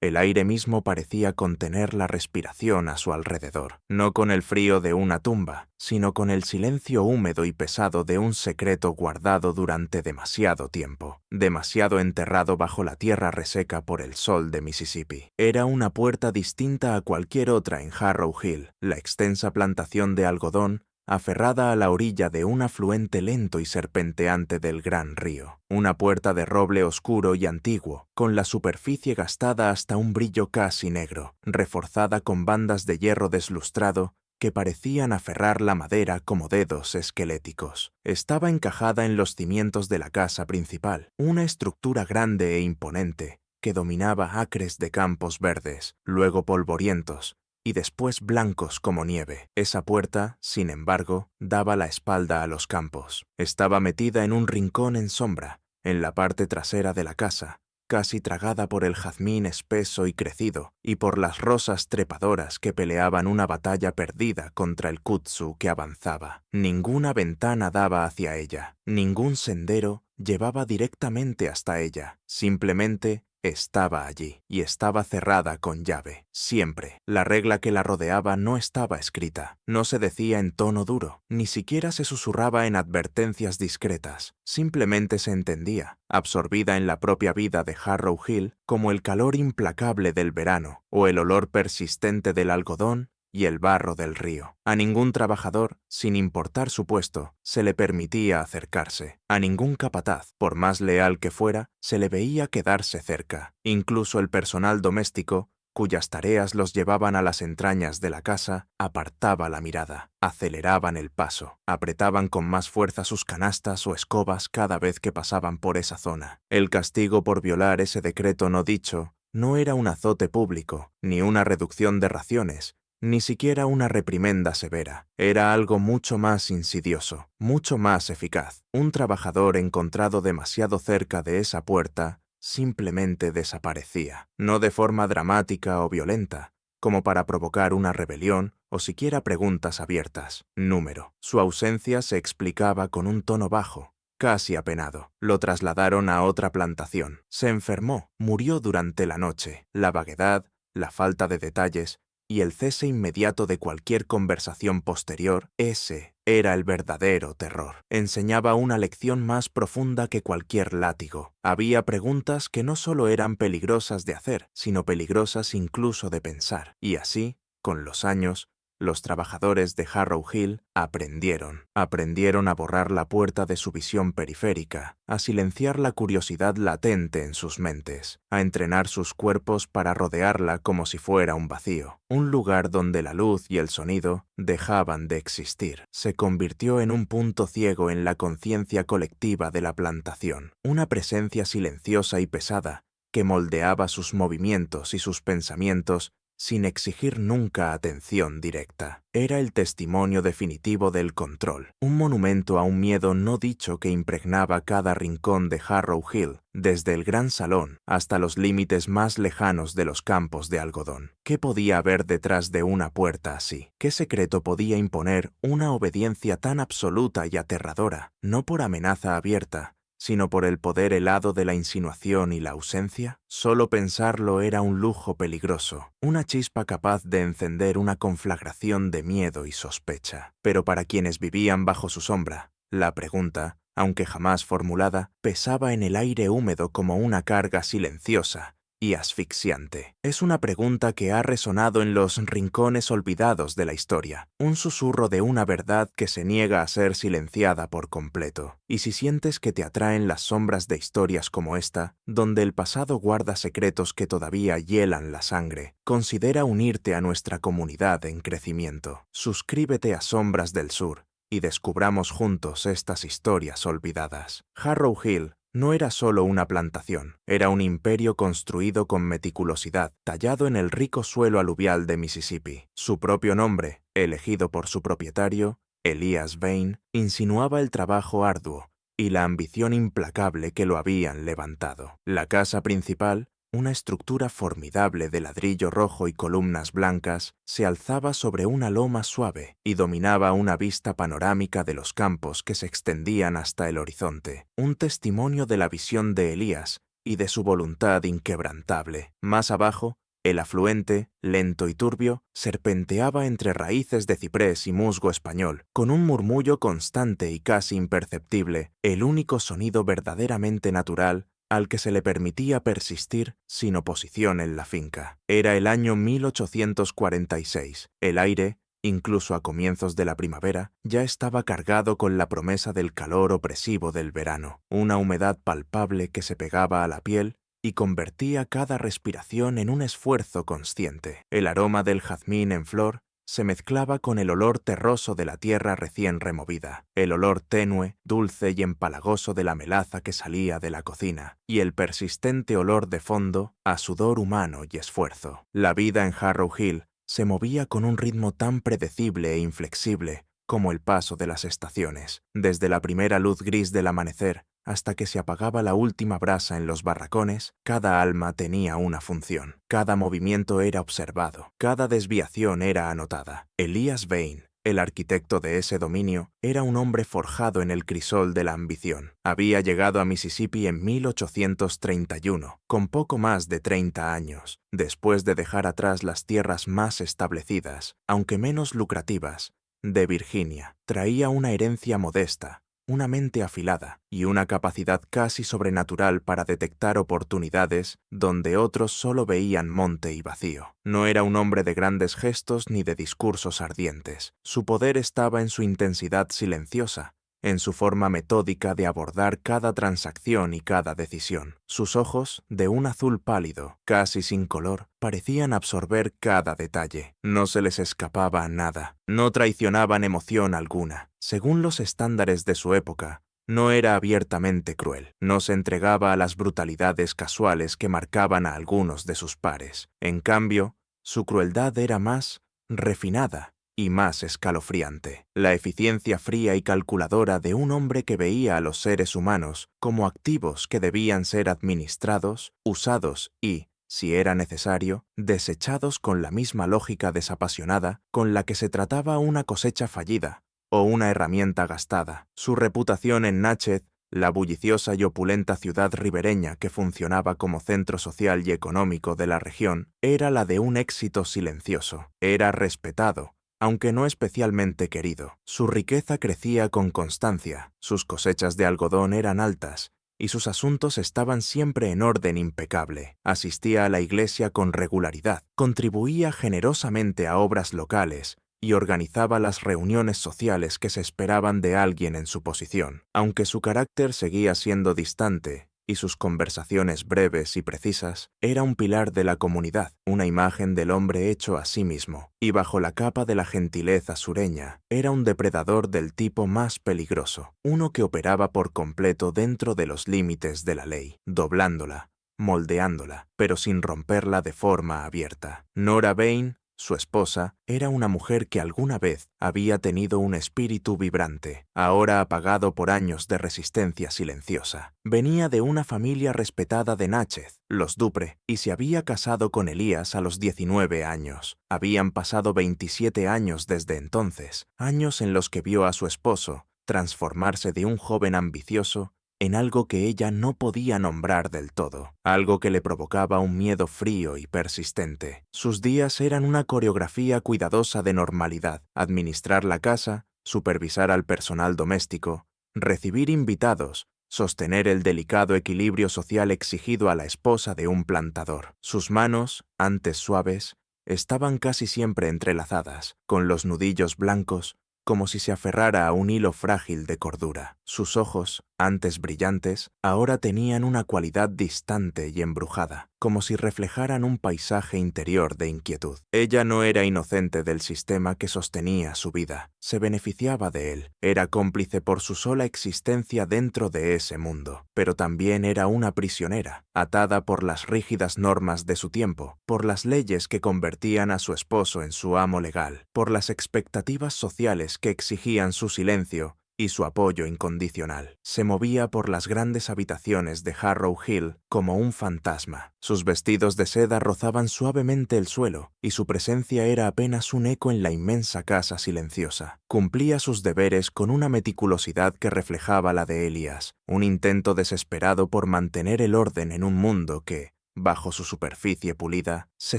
El aire mismo parecía contener la respiración a su alrededor, no con el frío de una tumba, sino con el silencio húmedo y pesado de un secreto guardado durante demasiado tiempo, demasiado enterrado bajo la tierra reseca por el sol de Mississippi. Era una puerta distinta a cualquier otra en Harrow Hill, la extensa plantación de algodón aferrada a la orilla de un afluente lento y serpenteante del gran río. Una puerta de roble oscuro y antiguo, con la superficie gastada hasta un brillo casi negro, reforzada con bandas de hierro deslustrado que parecían aferrar la madera como dedos esqueléticos. Estaba encajada en los cimientos de la casa principal, una estructura grande e imponente que dominaba acres de campos verdes, luego polvorientos, y después blancos como nieve. Esa puerta, sin embargo, daba la espalda a los campos. Estaba metida en un rincón en sombra, en la parte trasera de la casa, casi tragada por el jazmín espeso y crecido, y por las rosas trepadoras que peleaban una batalla perdida contra el kudzu que avanzaba. Ninguna ventana daba hacia ella, ningún sendero llevaba directamente hasta ella, simplemente estaba allí, y estaba cerrada con llave, siempre. La regla que la rodeaba no estaba escrita, no se decía en tono duro, ni siquiera se susurraba en advertencias discretas, simplemente se entendía, absorbida en la propia vida de Harrow Hill, como el calor implacable del verano, o el olor persistente del algodón y el barro del río. A ningún trabajador, sin importar su puesto, se le permitía acercarse. A ningún capataz, por más leal que fuera, se le veía quedarse cerca. Incluso el personal doméstico, cuyas tareas los llevaban a las entrañas de la casa, apartaba la mirada, aceleraban el paso, apretaban con más fuerza sus canastas o escobas cada vez que pasaban por esa zona. El castigo por violar ese decreto no dicho no era un azote público, ni una reducción de raciones, ni siquiera una reprimenda severa. Era algo mucho más insidioso, mucho más eficaz. Un trabajador encontrado demasiado cerca de esa puerta simplemente desaparecía, no de forma dramática o violenta, como para provocar una rebelión o siquiera preguntas abiertas. Número. Su ausencia se explicaba con un tono bajo, casi apenado. Lo trasladaron a otra plantación. Se enfermó, murió durante la noche. La vaguedad, la falta de detalles y el cese inmediato de cualquier conversación posterior, ese era el verdadero terror. Enseñaba una lección más profunda que cualquier látigo. Había preguntas que no solo eran peligrosas de hacer, sino peligrosas incluso de pensar. Y así, con los años, los trabajadores de Harrow Hill aprendieron a borrar la puerta de su visión periférica, a silenciar la curiosidad latente en sus mentes, a entrenar sus cuerpos para rodearla como si fuera un vacío, un lugar donde la luz y el sonido dejaban de existir. Se convirtió en un punto ciego en la conciencia colectiva de la plantación, una presencia silenciosa y pesada que moldeaba sus movimientos y sus pensamientos sin exigir nunca atención directa. Era el testimonio definitivo del control, un monumento a un miedo no dicho que impregnaba cada rincón de Harrow Hill, desde el gran salón hasta los límites más lejanos de los campos de algodón. ¿Qué podía haber detrás de una puerta así? ¿Qué secreto podía imponer una obediencia tan absoluta y aterradora, no por amenaza abierta, sino por el poder helado de la insinuación y la ausencia? Solo pensarlo era un lujo peligroso, una chispa capaz de encender una conflagración de miedo y sospecha. Pero para quienes vivían bajo su sombra, la pregunta, aunque jamás formulada, pesaba en el aire húmedo como una carga silenciosa y asfixiante. Es una pregunta que ha resonado en los rincones olvidados de la historia, un susurro de una verdad que se niega a ser silenciada por completo. Y si sientes que te atraen las sombras de historias como esta, donde el pasado guarda secretos que todavía hielan la sangre, considera unirte a nuestra comunidad en crecimiento. Suscríbete a Sombras del Sur y descubramos juntos estas historias olvidadas. Harrow Hill no era solo una plantación, era un imperio construido con meticulosidad, tallado en el rico suelo aluvial de Mississippi. Su propio nombre, elegido por su propietario, Elias Vane, insinuaba el trabajo arduo y la ambición implacable que lo habían levantado. La casa principal, una estructura formidable de ladrillo rojo y columnas blancas, se alzaba sobre una loma suave y dominaba una vista panorámica de los campos que se extendían hasta el horizonte, un testimonio de la visión de Elías y de su voluntad inquebrantable. Más abajo, el afluente, lento y turbio, serpenteaba entre raíces de ciprés y musgo español, con un murmullo constante y casi imperceptible, el único sonido verdaderamente natural al que se le permitía persistir sin oposición en la finca. Era el año 1846. El aire, incluso a comienzos de la primavera, ya estaba cargado con la promesa del calor opresivo del verano, una humedad palpable que se pegaba a la piel y convertía cada respiración en un esfuerzo consciente. El aroma del jazmín en flor se mezclaba con el olor terroso de la tierra recién removida, el olor tenue, dulce y empalagoso de la melaza que salía de la cocina, y el persistente olor de fondo a sudor humano y esfuerzo. La vida en Harrow Hill se movía con un ritmo tan predecible e inflexible como el paso de las estaciones, desde la primera luz gris del amanecer hasta que se apagaba la última brasa en los barracones. Cada alma tenía una función, cada movimiento era observado, cada desviación era anotada. Elias Vane, el arquitecto de ese dominio, era un hombre forjado en el crisol de la ambición. Había llegado a Mississippi en 1831, con poco más de 30 años, después de dejar atrás las tierras más establecidas, aunque menos lucrativas, de Virginia. Traía una herencia modesta, una mente afilada y una capacidad casi sobrenatural para detectar oportunidades donde otros solo veían monte y vacío. No era un hombre de grandes gestos ni de discursos ardientes. Su poder estaba en su intensidad silenciosa, en su forma metódica de abordar cada transacción y cada decisión. Sus ojos, de un azul pálido, casi sin color, parecían absorber cada detalle. No se les escapaba nada, no traicionaban emoción alguna. Según los estándares de su época, no era abiertamente cruel, no se entregaba a las brutalidades casuales que marcaban a algunos de sus pares. En cambio, su crueldad era más refinada y más escalofriante. La eficiencia fría y calculadora de un hombre que veía a los seres humanos como activos que debían ser administrados, usados y, si era necesario, desechados con la misma lógica desapasionada con la que se trataba una cosecha fallida o una herramienta gastada. Su reputación en Natchez, la bulliciosa y opulenta ciudad ribereña que funcionaba como centro social y económico de la región, era la de un éxito silencioso. Era respetado, aunque no especialmente querido. Su riqueza crecía con constancia, sus cosechas de algodón eran altas, y sus asuntos estaban siempre en orden impecable. Asistía a la iglesia con regularidad, contribuía generosamente a obras locales y organizaba las reuniones sociales que se esperaban de alguien en su posición. Aunque su carácter seguía siendo distante y sus conversaciones breves y precisas, era un pilar de la comunidad, una imagen del hombre hecho a sí mismo, y bajo la capa de la gentileza sureña, era un depredador del tipo más peligroso, uno que operaba por completo dentro de los límites de la ley, doblándola, moldeándola, pero sin romperla de forma abierta. Nora Vane, su esposa, era una mujer que alguna vez había tenido un espíritu vibrante, ahora apagado por años de resistencia silenciosa. Venía de una familia respetada de Natchez, los Dupre, y se había casado con Elías a los 19 años. Habían pasado 27 años desde entonces, años en los que vio a su esposo transformarse de un joven ambicioso en algo que ella no podía nombrar del todo, algo que le provocaba un miedo frío y persistente. Sus días eran una coreografía cuidadosa de normalidad: administrar la casa, supervisar al personal doméstico, recibir invitados, sostener el delicado equilibrio social exigido a la esposa de un plantador. Sus manos, antes suaves, estaban casi siempre entrelazadas, con los nudillos blancos, como si se aferrara a un hilo frágil de cordura. Sus ojos, antes brillantes, ahora tenían una cualidad distante y embrujada, como si reflejaran un paisaje interior de inquietud. Ella no era inocente del sistema que sostenía su vida, se beneficiaba de él, era cómplice por su sola existencia dentro de ese mundo, pero también era una prisionera, atada por las rígidas normas de su tiempo, por las leyes que convertían a su esposo en su amo legal, por las expectativas sociales que exigían su silencio y su apoyo incondicional. Se movía por las grandes habitaciones de Harrow Hill como un fantasma. Sus vestidos de seda rozaban suavemente el suelo, y su presencia era apenas un eco en la inmensa casa silenciosa. Cumplía sus deberes con una meticulosidad que reflejaba la de Elias, un intento desesperado por mantener el orden en un mundo que, bajo su superficie pulida, se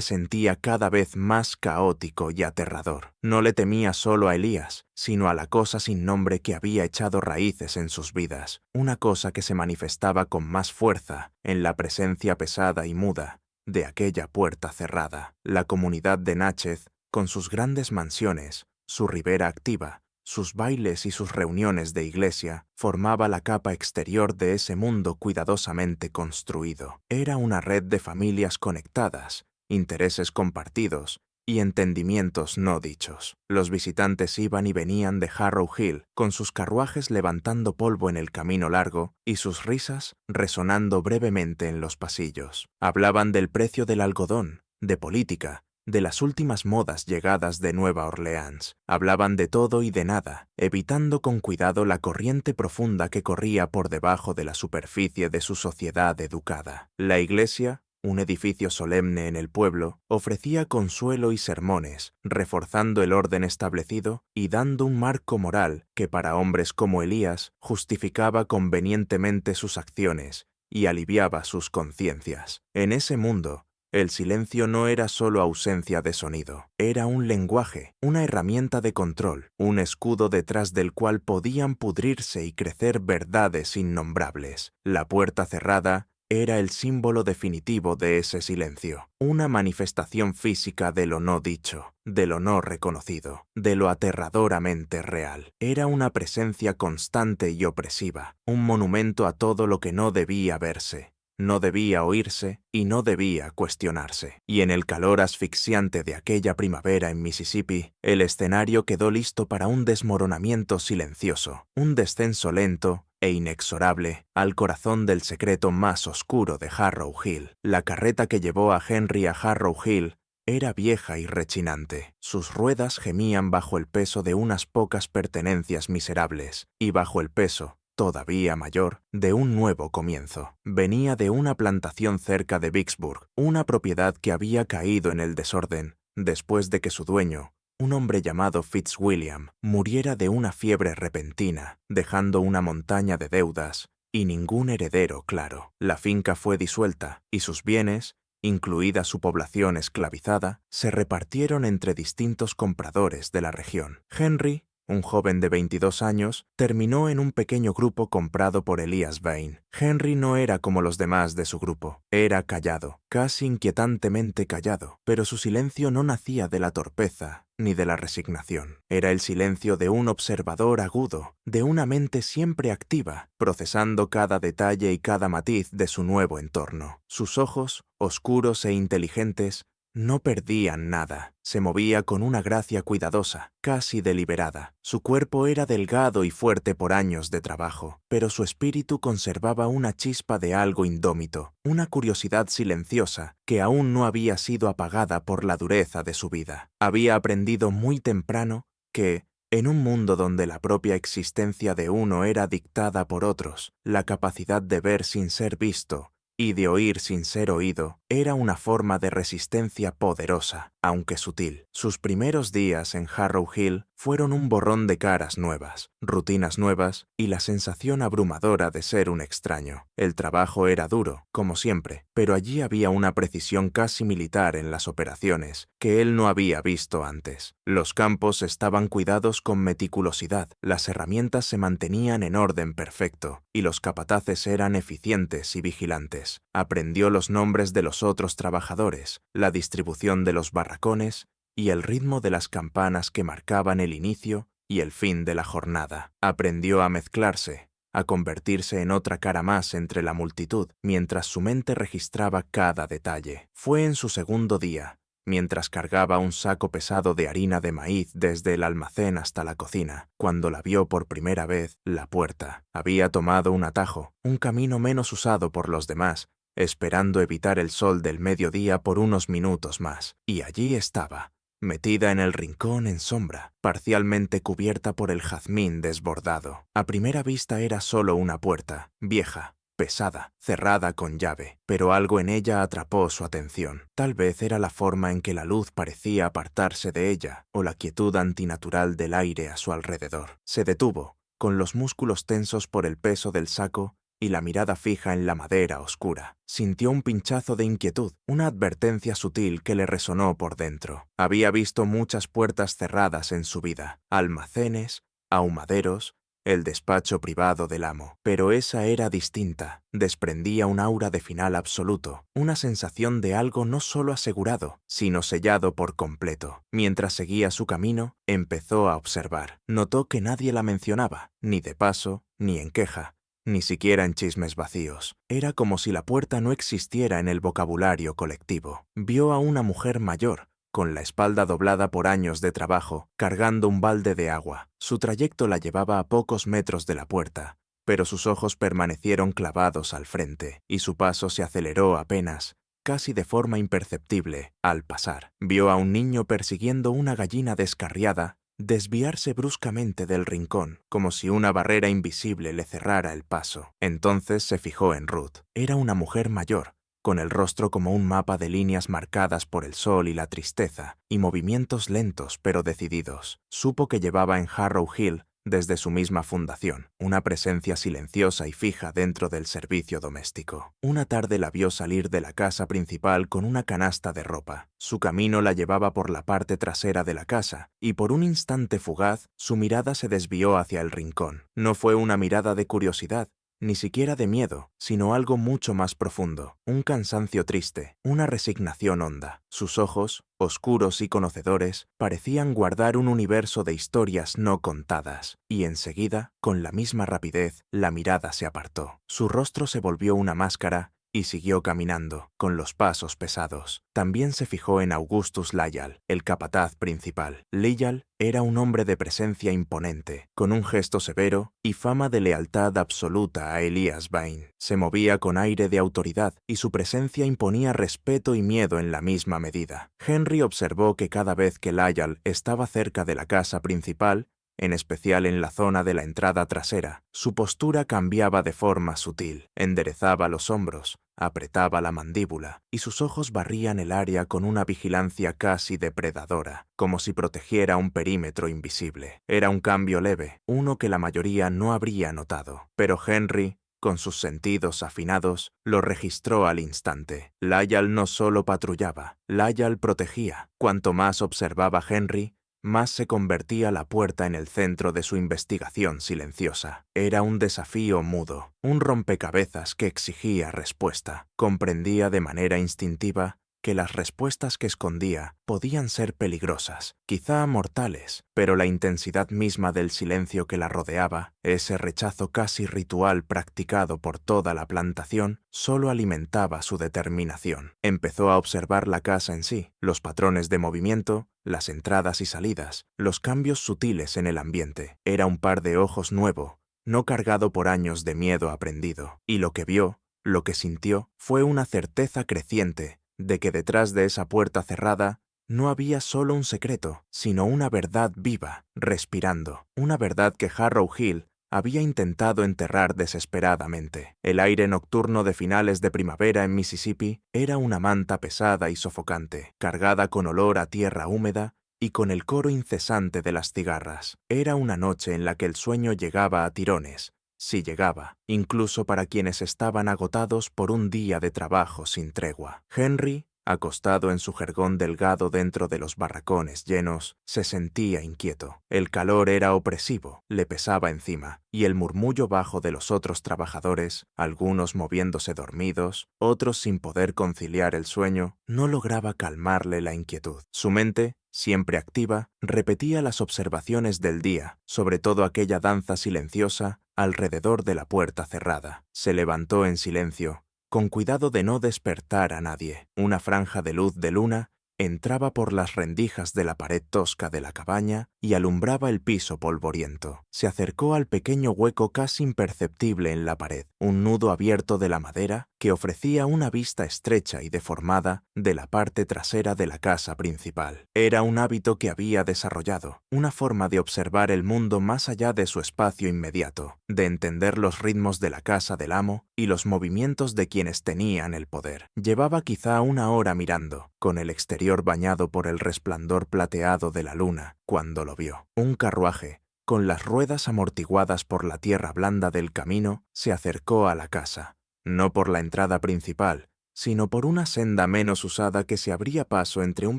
sentía cada vez más caótico y aterrador. No le temía solo a Elías, sino a la cosa sin nombre que había echado raíces en sus vidas, una cosa que se manifestaba con más fuerza en la presencia pesada y muda de aquella puerta cerrada. La comunidad de Natchez, con sus grandes mansiones, su ribera activa, sus bailes y sus reuniones de iglesia, formaba la capa exterior de ese mundo cuidadosamente construido. Era una red de familias conectadas, intereses compartidos y entendimientos no dichos. Los visitantes iban y venían de Harrow Hill, con sus carruajes levantando polvo en el camino largo y sus risas resonando brevemente en los pasillos. Hablaban del precio del algodón, de política, de las últimas modas llegadas de Nueva Orleans. Hablaban de todo y de nada, evitando con cuidado la corriente profunda que corría por debajo de la superficie de su sociedad educada. La iglesia, un edificio solemne en el pueblo, ofrecía consuelo y sermones, reforzando el orden establecido y dando un marco moral que para hombres como Elías justificaba convenientemente sus acciones y aliviaba sus conciencias. En ese mundo, el silencio no era solo ausencia de sonido, era un lenguaje, una herramienta de control, un escudo detrás del cual podían pudrirse y crecer verdades innombrables. La puerta cerrada era el símbolo definitivo de ese silencio, una manifestación física de lo no dicho, de lo no reconocido, de lo aterradoramente real. Era una presencia constante y opresiva, un monumento a todo lo que no debía verse, no debía oírse y no debía cuestionarse. Y en el calor asfixiante de aquella primavera en Mississippi, el escenario quedó listo para un desmoronamiento silencioso, un descenso lento e inexorable al corazón del secreto más oscuro de Harrow Hill. La carreta que llevó a Henry a Harrow Hill era vieja y rechinante. Sus ruedas gemían bajo el peso de unas pocas pertenencias miserables, y bajo el peso, todavía mayor, de un nuevo comienzo. Venía de una plantación cerca de Vicksburg, una propiedad que había caído en el desorden después de que su dueño, un hombre llamado Fitzwilliam, muriera de una fiebre repentina, dejando una montaña de deudas y ningún heredero claro. La finca fue disuelta y sus bienes, incluida su población esclavizada, se repartieron entre distintos compradores de la región. Henry, un joven de 22 años, terminó en un pequeño grupo comprado por Elias Vane. Henry no era como los demás de su grupo. Era callado, casi inquietantemente callado, pero su silencio no nacía de la torpeza ni de la resignación. Era el silencio de un observador agudo, de una mente siempre activa, procesando cada detalle y cada matiz de su nuevo entorno. Sus ojos, oscuros e inteligentes, no perdían nada. Se movía con una gracia cuidadosa, casi deliberada. Su cuerpo era delgado y fuerte por años de trabajo, pero su espíritu conservaba una chispa de algo indómito, una curiosidad silenciosa que aún no había sido apagada por la dureza de su vida. Había aprendido muy temprano que, en un mundo donde la propia existencia de uno era dictada por otros, la capacidad de ver sin ser visto y de oír sin ser oído era una forma de resistencia poderosa, aunque sutil. Sus primeros días en Harrow Hill fueron un borrón de caras nuevas, rutinas nuevas y la sensación abrumadora de ser un extraño. El trabajo era duro, como siempre, pero allí había una precisión casi militar en las operaciones que él no había visto antes. Los campos estaban cuidados con meticulosidad, las herramientas se mantenían en orden perfecto y los capataces eran eficientes y vigilantes. Aprendió los nombres de los otros trabajadores, la distribución de los barracones y el ritmo de las campanas que marcaban el inicio y el fin de la jornada. Aprendió a mezclarse, a convertirse en otra cara más entre la multitud, mientras su mente registraba cada detalle. Fue en su segundo día, mientras cargaba un saco pesado de harina de maíz desde el almacén hasta la cocina, cuando la vio por primera vez la puerta. Había tomado un atajo, un camino menos usado por los demás, esperando evitar el sol del mediodía por unos minutos más. Y allí estaba, metida en el rincón en sombra, parcialmente cubierta por el jazmín desbordado. A primera vista era solo una puerta, vieja, pesada, cerrada con llave, pero algo en ella atrapó su atención. Tal vez era la forma en que la luz parecía apartarse de ella, o la quietud antinatural del aire a su alrededor. Se detuvo, con los músculos tensos por el peso del saco y la mirada fija en la madera oscura. Sintió un pinchazo de inquietud, una advertencia sutil que le resonó por dentro. Había visto muchas puertas cerradas en su vida, almacenes, ahumaderos, el despacho privado del amo. Pero esa era distinta, desprendía un aura de final absoluto, una sensación de algo no solo asegurado, sino sellado por completo. Mientras seguía su camino, empezó a observar. Notó que nadie la mencionaba, ni de paso, ni en queja, ni siquiera en chismes vacíos. Era como si la puerta no existiera en el vocabulario colectivo. Vio a una mujer mayor, con la espalda doblada por años de trabajo, cargando un balde de agua. Su trayecto la llevaba a pocos metros de la puerta, pero sus ojos permanecieron clavados al frente, y su paso se aceleró apenas, casi de forma imperceptible, al pasar. Vio a un niño persiguiendo una gallina descarriada desviarse bruscamente del rincón, como si una barrera invisible le cerrara el paso. Entonces se fijó en Ruth. Era una mujer mayor, con el rostro como un mapa de líneas marcadas por el sol y la tristeza, y movimientos lentos pero decididos. Supo que llevaba en Harrow Hill, desde su misma fundación, una presencia silenciosa y fija dentro del servicio doméstico. Una tarde la vio salir de la casa principal con una canasta de ropa. Su camino la llevaba por la parte trasera de la casa, y por un instante fugaz, su mirada se desvió hacia el rincón. No fue una mirada de curiosidad, ni siquiera de miedo, sino algo mucho más profundo, un cansancio triste, una resignación honda. Sus ojos, oscuros y conocedores, parecían guardar un universo de historias no contadas, y enseguida, con la misma rapidez, la mirada se apartó. Su rostro se volvió una máscara, y siguió caminando, con los pasos pesados. También se fijó en Augustus Lyall, el capataz principal. Lyall era un hombre de presencia imponente, con un gesto severo y fama de lealtad absoluta a Elias Vane. Se movía con aire de autoridad, y su presencia imponía respeto y miedo en la misma medida. Henry observó que cada vez que Lyall estaba cerca de la casa principal, en especial en la zona de la entrada trasera, su postura cambiaba de forma sutil. Enderezaba los hombros, apretaba la mandíbula, y sus ojos barrían el área con una vigilancia casi depredadora, como si protegiera un perímetro invisible. Era un cambio leve, uno que la mayoría no habría notado, pero Henry, con sus sentidos afinados, lo registró al instante. Lyall no solo patrullaba, Lyall protegía. Cuanto más observaba Henry, más se convertía la puerta en el centro de su investigación silenciosa. Era un desafío mudo, un rompecabezas que exigía respuesta. Comprendía de manera instintiva que las respuestas que escondía podían ser peligrosas, quizá mortales, pero la intensidad misma del silencio que la rodeaba, ese rechazo casi ritual practicado por toda la plantación, solo alimentaba su determinación. Empezó a observar la casa en sí, los patrones de movimiento, las entradas y salidas, los cambios sutiles en el ambiente. Era un par de ojos nuevo, no cargado por años de miedo aprendido, y lo que vio, lo que sintió, fue una certeza creciente de que detrás de esa puerta cerrada no había solo un secreto, sino una verdad viva, respirando, una verdad que Harrow Hill había intentado enterrar desesperadamente. El aire nocturno de finales de primavera en Mississippi era una manta pesada y sofocante, cargada con olor a tierra húmeda y con el coro incesante de las cigarras. Era una noche en la que el sueño llegaba a tirones, si llegaba, incluso para quienes estaban agotados por un día de trabajo sin tregua. Henry, acostado en su jergón delgado dentro de los barracones llenos, se sentía inquieto. El calor era opresivo, le pesaba encima, y el murmullo bajo de los otros trabajadores, algunos moviéndose dormidos, otros sin poder conciliar el sueño, no lograba calmarle la inquietud. Su mente, siempre activa, repetía las observaciones del día, sobre todo aquella danza silenciosa alrededor de la puerta cerrada. Se levantó en silencio, con cuidado de no despertar a nadie. Una franja de luz de luna entraba por las rendijas de la pared tosca de la cabaña y alumbraba el piso polvoriento. Se acercó al pequeño hueco casi imperceptible en la pared, un nudo abierto de la madera que ofrecía una vista estrecha y deformada de la parte trasera de la casa principal. Era un hábito que había desarrollado, una forma de observar el mundo más allá de su espacio inmediato, de entender los ritmos de la casa del amo y los movimientos de quienes tenían el poder. Llevaba quizá una hora mirando, con el exterior bañado por el resplandor plateado de la luna, cuando lo vio. Un carruaje, con las ruedas amortiguadas por la tierra blanda del camino, se acercó a la casa, no por la entrada principal, sino por una senda menos usada que se abría paso entre un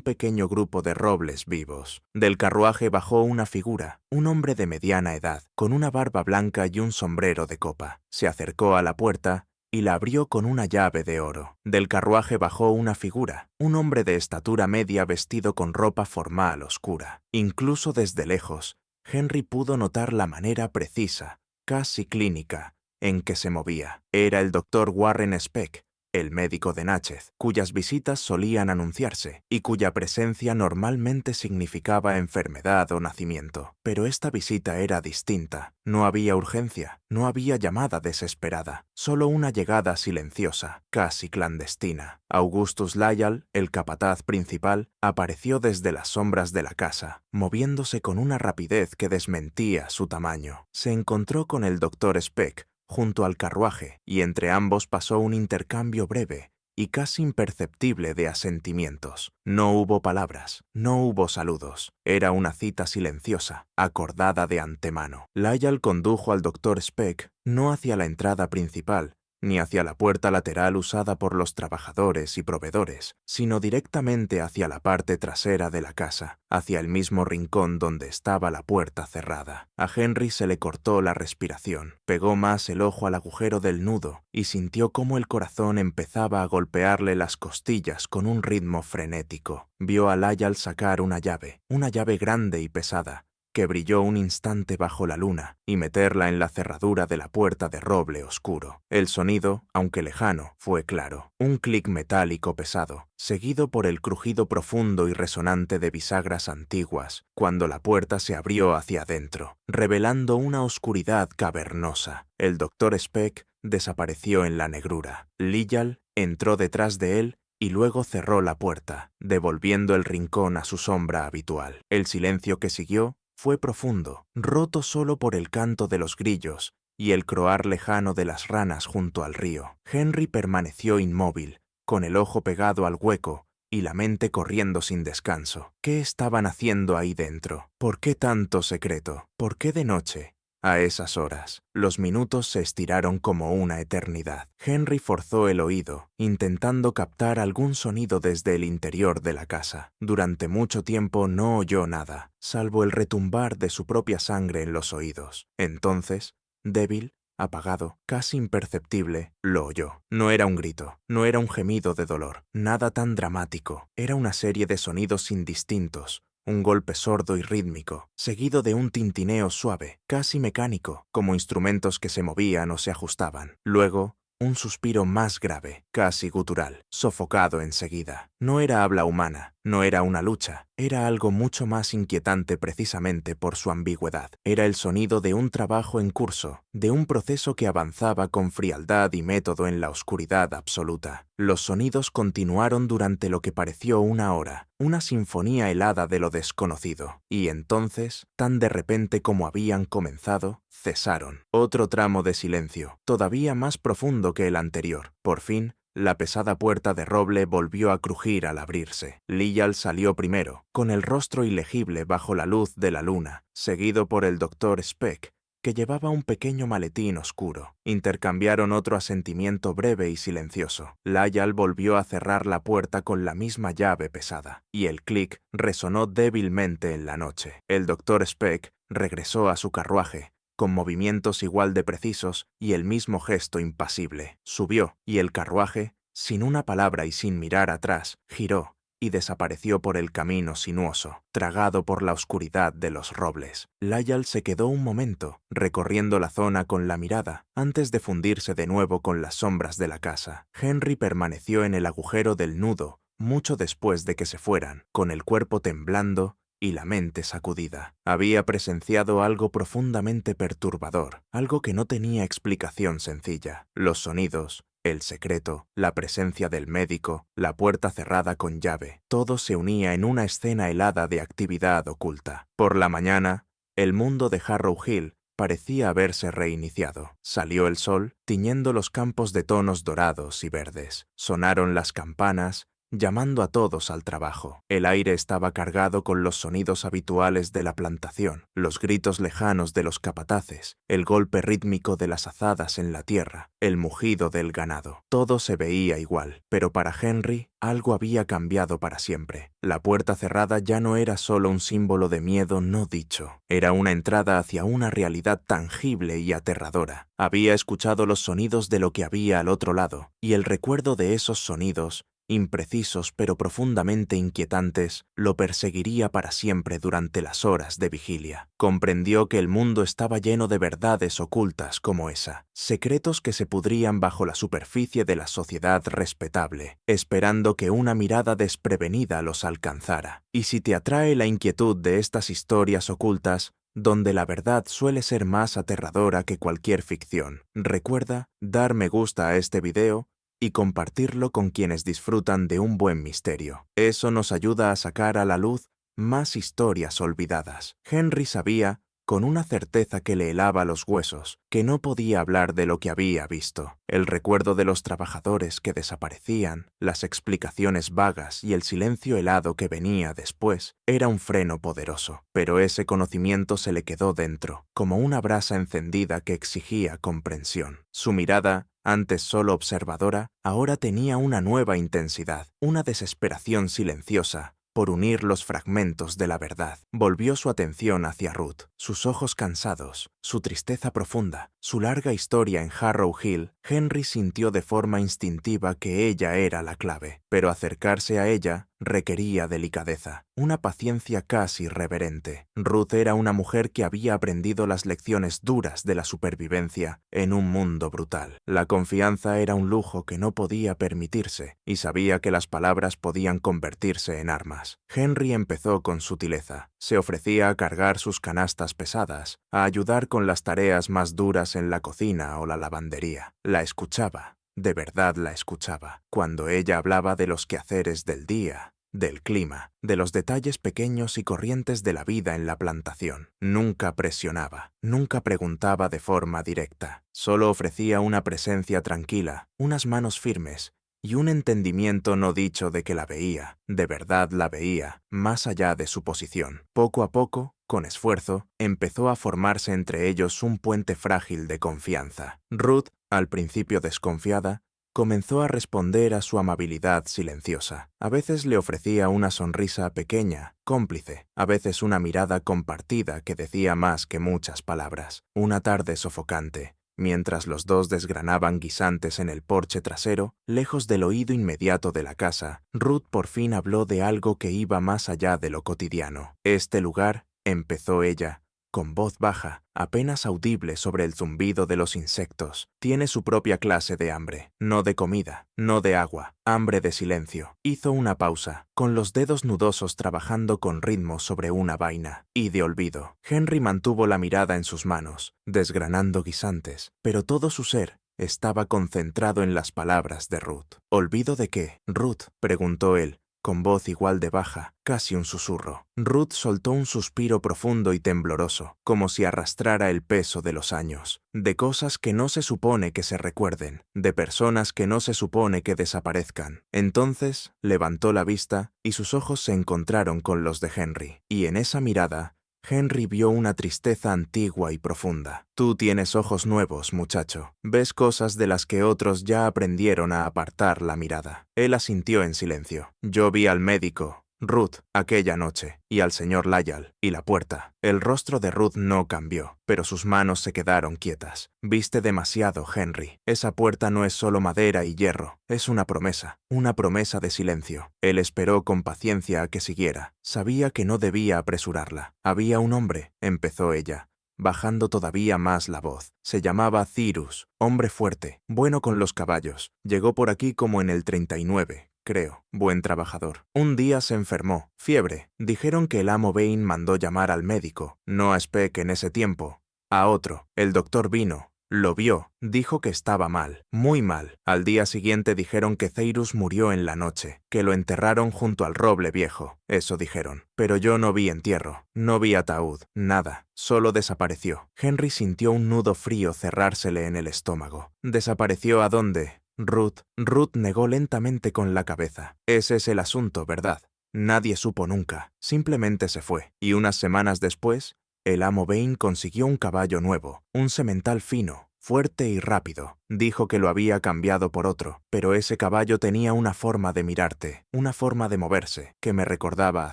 pequeño grupo de robles vivos. Del carruaje bajó una figura, un hombre de mediana edad, con una barba blanca y un sombrero de copa. Se acercó a la puerta y la abrió con una llave de oro. Del carruaje bajó una figura, un hombre de estatura media vestido con ropa formal oscura. Incluso desde lejos, Henry pudo notar la manera precisa, casi clínica, en que se movía. Era el doctor Warren Speck, el médico de Natchez, cuyas visitas solían anunciarse y cuya presencia normalmente significaba enfermedad o nacimiento. Pero esta visita era distinta. No había urgencia, no había llamada desesperada, solo una llegada silenciosa, casi clandestina. Augustus Lyall, el capataz principal, apareció desde las sombras de la casa, moviéndose con una rapidez que desmentía su tamaño. Se encontró con el doctor Speck junto al carruaje, y entre ambos pasó un intercambio breve y casi imperceptible de asentimientos. No hubo palabras, no hubo saludos. Era una cita silenciosa, acordada de antemano. Lyall condujo al doctor Speck no hacia la entrada principal, ni hacia la puerta lateral usada por los trabajadores y proveedores, sino directamente hacia la parte trasera de la casa, hacia el mismo rincón donde estaba la puerta cerrada. A Henry se le cortó la respiración, pegó más el ojo al agujero del nudo y sintió cómo el corazón empezaba a golpearle las costillas con un ritmo frenético. Vio a Lyall sacar una llave grande y pesada, que brilló un instante bajo la luna, y meterla en la cerradura de la puerta de roble oscuro. El sonido, aunque lejano, fue claro. Un clic metálico pesado, seguido por el crujido profundo y resonante de bisagras antiguas, cuando la puerta se abrió hacia adentro, revelando una oscuridad cavernosa. El doctor Speck desapareció en la negrura. Lyall entró detrás de él y luego cerró la puerta, devolviendo el rincón a su sombra habitual. El silencio que siguió fue profundo, roto solo por el canto de los grillos y el croar lejano de las ranas junto al río. Henry permaneció inmóvil, con el ojo pegado al hueco y la mente corriendo sin descanso. ¿Qué estaban haciendo ahí dentro? ¿Por qué tanto secreto? ¿Por qué de noche? A esas horas, los minutos se estiraron como una eternidad. Henry forzó el oído, intentando captar algún sonido desde el interior de la casa. Durante mucho tiempo no oyó nada, salvo el retumbar de su propia sangre en los oídos. Entonces, débil, apagado, casi imperceptible, lo oyó. No era un grito, no era un gemido de dolor, nada tan dramático. Era una serie de sonidos indistintos, un golpe sordo y rítmico, seguido de un tintineo suave, casi mecánico, como instrumentos que se movían o se ajustaban. Luego, un suspiro más grave, casi gutural, sofocado enseguida. No era habla humana, no era una lucha, era algo mucho más inquietante precisamente por su ambigüedad. Era el sonido de un trabajo en curso, de un proceso que avanzaba con frialdad y método en la oscuridad absoluta. Los sonidos continuaron durante lo que pareció una hora, una sinfonía helada de lo desconocido, y entonces, tan de repente como habían comenzado, cesaron. Otro tramo de silencio, todavía más profundo que el anterior. Por fin, la pesada puerta de roble volvió a crujir al abrirse. Lyall salió primero, con el rostro ilegible bajo la luz de la luna, seguido por el doctor Speck, que llevaba un pequeño maletín oscuro. Intercambiaron otro asentimiento breve y silencioso. Lyall volvió a cerrar la puerta con la misma llave pesada, y el clic resonó débilmente en la noche. El doctor Speck regresó a su carruaje, con movimientos igual de precisos y el mismo gesto impasible. Subió, y el carruaje, sin una palabra y sin mirar atrás, giró y desapareció por el camino sinuoso, tragado por la oscuridad de los robles. Lyall se quedó un momento, recorriendo la zona con la mirada, antes de fundirse de nuevo con las sombras de la casa. Henry permaneció en el agujero del nudo, mucho después de que se fueran, con el cuerpo temblando y la mente sacudida. Había presenciado algo profundamente perturbador, algo que no tenía explicación sencilla. Los sonidos, el secreto, la presencia del médico, la puerta cerrada con llave, todo se unía en una escena helada de actividad oculta. Por la mañana, el mundo de Harrow Hill parecía haberse reiniciado. Salió el sol, tiñendo los campos de tonos dorados y verdes. Sonaron las campanas, llamando a todos al trabajo. El aire estaba cargado con los sonidos habituales de la plantación, los gritos lejanos de los capataces, el golpe rítmico de las azadas en la tierra, el mugido del ganado. Todo se veía igual, pero para Henry algo había cambiado para siempre. La puerta cerrada ya no era solo un símbolo de miedo no dicho, era una entrada hacia una realidad tangible y aterradora. Había escuchado los sonidos de lo que había al otro lado, y el recuerdo de esos sonidos, imprecisos pero profundamente inquietantes, lo perseguiría para siempre durante las horas de vigilia. Comprendió que el mundo estaba lleno de verdades ocultas como esa, secretos que se pudrían bajo la superficie de la sociedad respetable, esperando que una mirada desprevenida los alcanzara. Y si te atrae la inquietud de estas historias ocultas, donde la verdad suele ser más aterradora que cualquier ficción, recuerda dar me gusta a este video y compartirlo con quienes disfrutan de un buen misterio. Eso nos ayuda a sacar a la luz más historias olvidadas. Henry sabía, con una certeza que le helaba los huesos, que no podía hablar de lo que había visto. El recuerdo de los trabajadores que desaparecían, las explicaciones vagas y el silencio helado que venía después, era un freno poderoso. Pero ese conocimiento se le quedó dentro, como una brasa encendida que exigía comprensión. Su mirada, antes solo observadora, ahora tenía una nueva intensidad, una desesperación silenciosa por unir los fragmentos de la verdad. Volvió su atención hacia Ruth, sus ojos cansados, su tristeza profunda, su larga historia en Harrow Hill. Henry sintió de forma instintiva que ella era la clave, pero acercarse a ella requería delicadeza, una paciencia casi reverente. Ruth era una mujer que había aprendido las lecciones duras de la supervivencia en un mundo brutal. La confianza era un lujo que no podía permitirse, y sabía que las palabras podían convertirse en armas. Henry empezó con sutileza. Se ofrecía a cargar sus canastas pesadas, a ayudar con las tareas más duras en la cocina o la lavandería. La escuchaba. De verdad la escuchaba, cuando ella hablaba de los quehaceres del día, del clima, de los detalles pequeños y corrientes de la vida en la plantación. Nunca presionaba, nunca preguntaba de forma directa. Solo ofrecía una presencia tranquila, unas manos firmes y un entendimiento no dicho de que la veía, de verdad la veía, más allá de su posición. Poco a poco, con esfuerzo, empezó a formarse entre ellos un puente frágil de confianza. Ruth, al principio desconfiada, comenzó a responder a su amabilidad silenciosa. A veces le ofrecía una sonrisa pequeña, cómplice, a veces una mirada compartida que decía más que muchas palabras. Una tarde sofocante, mientras los dos desgranaban guisantes en el porche trasero, lejos del oído inmediato de la casa, Ruth por fin habló de algo que iba más allá de lo cotidiano. Este lugar, empezó ella, con voz baja, apenas audible sobre el zumbido de los insectos, tiene su propia clase de hambre, no de comida, no de agua, hambre de silencio. Hizo una pausa, con los dedos nudosos trabajando con ritmo sobre una vaina, y de olvido. Henry mantuvo la mirada en sus manos, desgranando guisantes, pero todo su ser estaba concentrado en las palabras de Ruth. ¿Olvido de qué, Ruth?, preguntó él, con voz igual de baja, casi un susurro. Ruth soltó un suspiro profundo y tembloroso, como si arrastrara el peso de los años, de cosas que no se supone que se recuerden, de personas que no se supone que desaparezcan. Entonces, levantó la vista y sus ojos se encontraron con los de Henry, y en esa mirada, Henry vio una tristeza antigua y profunda. Tú tienes ojos nuevos, muchacho. Ves cosas de las que otros ya aprendieron a apartar la mirada. Él asintió en silencio. Yo vi al médico, Ruth, aquella noche, y al señor Lyall, y la puerta. El rostro de Ruth no cambió, pero sus manos se quedaron quietas. Viste demasiado, Henry. Esa puerta no es solo madera y hierro, es una promesa de silencio. Él esperó con paciencia a que siguiera. Sabía que no debía apresurarla. Había un hombre, empezó ella, bajando todavía más la voz. Se llamaba Cyrus, hombre fuerte, bueno con los caballos. Llegó por aquí como en el 39, creo. Buen trabajador. Un día se enfermó. Fiebre. Dijeron que el amo Bain mandó llamar al médico. No a Speck en ese tiempo. A otro. El doctor vino. Lo vio, dijo que estaba mal, muy mal. Al día siguiente dijeron que Cyrus murió en la noche, que lo enterraron junto al roble viejo, eso dijeron. Pero yo no vi entierro, no vi ataúd, nada, solo desapareció. Henry sintió un nudo frío cerrársele en el estómago. ¿Desapareció a dónde? Ruth negó lentamente con la cabeza. Ese es el asunto, ¿verdad? Nadie supo nunca, simplemente se fue. Y unas semanas después, el amo Bain consiguió un caballo nuevo, un semental fino, fuerte y rápido. Dijo que lo había cambiado por otro, pero ese caballo tenía una forma de mirarte, una forma de moverse, que me recordaba a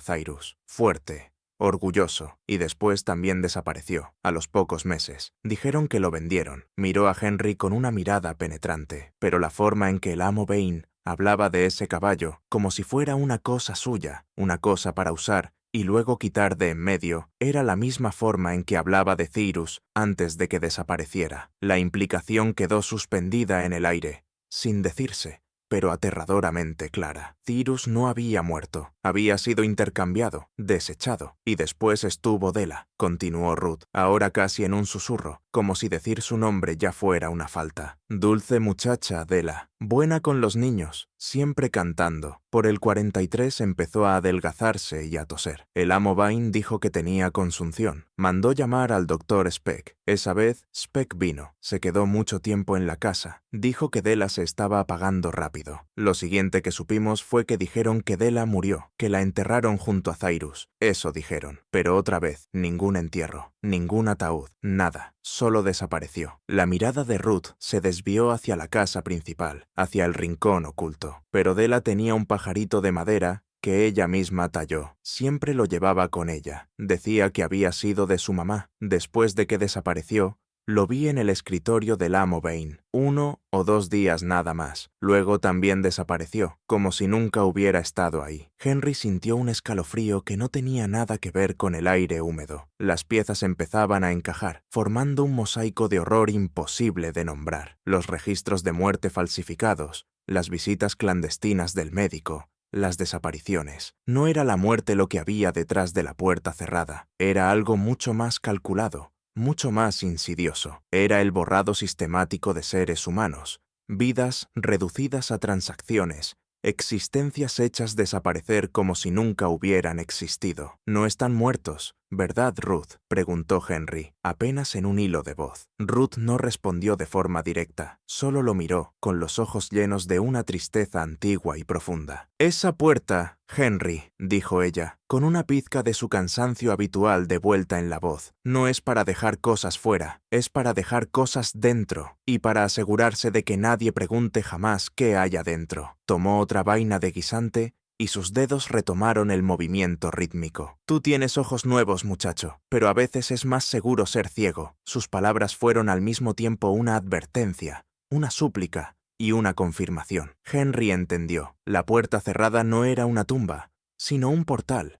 Cyrus. Fuerte, orgulloso, y después también desapareció, a los pocos meses. Dijeron que lo vendieron. Miró a Henry con una mirada penetrante, pero la forma en que el amo Bain hablaba de ese caballo, como si fuera una cosa suya, una cosa para usar, y luego quitar de en medio, era la misma forma en que hablaba de Cyrus antes de que desapareciera. La implicación quedó suspendida en el aire, sin decirse, pero aterradoramente clara. Cyrus no había muerto, había sido intercambiado, desechado, y después estuvo Della, continuó Ruth, ahora casi en un susurro, como si decir su nombre ya fuera una falta. Dulce muchacha, Della, buena con los niños, siempre cantando. Por el 43 empezó a adelgazarse y a toser. El amo Bain dijo que tenía consunción. Mandó llamar al doctor Speck. Esa vez, Speck vino. Se quedó mucho tiempo en la casa. Dijo que Della se estaba apagando rápido. Lo siguiente que supimos fue que dijeron que Della murió, que la enterraron junto a Cyrus. Eso dijeron. Pero otra vez, ningún entierro, ningún ataúd, nada. Solo desapareció. La mirada de Ruth se desvió hacia la casa principal, hacia el rincón oculto. Pero Della tenía un pajarito de madera que ella misma talló. Siempre lo llevaba con ella. Decía que había sido de su mamá. Después de que desapareció, lo vi en el escritorio del amo Bain, 1 o 2 días nada más. Luego también desapareció, como si nunca hubiera estado ahí. Henry sintió un escalofrío que no tenía nada que ver con el aire húmedo. Las piezas empezaban a encajar, formando un mosaico de horror imposible de nombrar. Los registros de muerte falsificados, las visitas clandestinas del médico, las desapariciones. No era la muerte lo que había detrás de la puerta cerrada, era algo mucho más calculado, mucho más insidioso. Era el borrado sistemático de seres humanos, vidas reducidas a transacciones, existencias hechas desaparecer como si nunca hubieran existido. No están muertos, ¿verdad, Ruth?, preguntó Henry, apenas en un hilo de voz. Ruth no respondió de forma directa, solo lo miró, con los ojos llenos de una tristeza antigua y profunda. «Esa puerta, Henry», dijo ella, con una pizca de su cansancio habitual de vuelta en la voz, «no es para dejar cosas fuera, es para dejar cosas dentro, y para asegurarse de que nadie pregunte jamás qué hay adentro». Tomó otra vaina de guisante y sus dedos retomaron el movimiento rítmico. «Tú tienes ojos nuevos, muchacho, pero a veces es más seguro ser ciego». Sus palabras fueron al mismo tiempo una advertencia, una súplica y una confirmación. Henry entendió. La puerta cerrada no era una tumba, sino un portal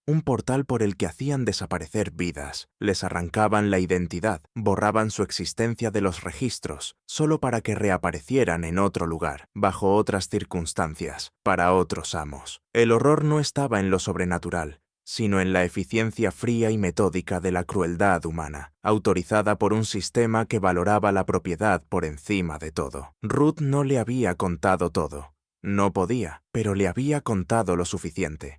por el que hacían desaparecer vidas. Les arrancaban la identidad, borraban su existencia de los registros, solo para que reaparecieran en otro lugar, bajo otras circunstancias, para otros amos. El horror no estaba en lo sobrenatural, sino en la eficiencia fría y metódica de la crueldad humana, autorizada por un sistema que valoraba la propiedad por encima de todo. Ruth no le había contado todo. No podía, pero le había contado lo suficiente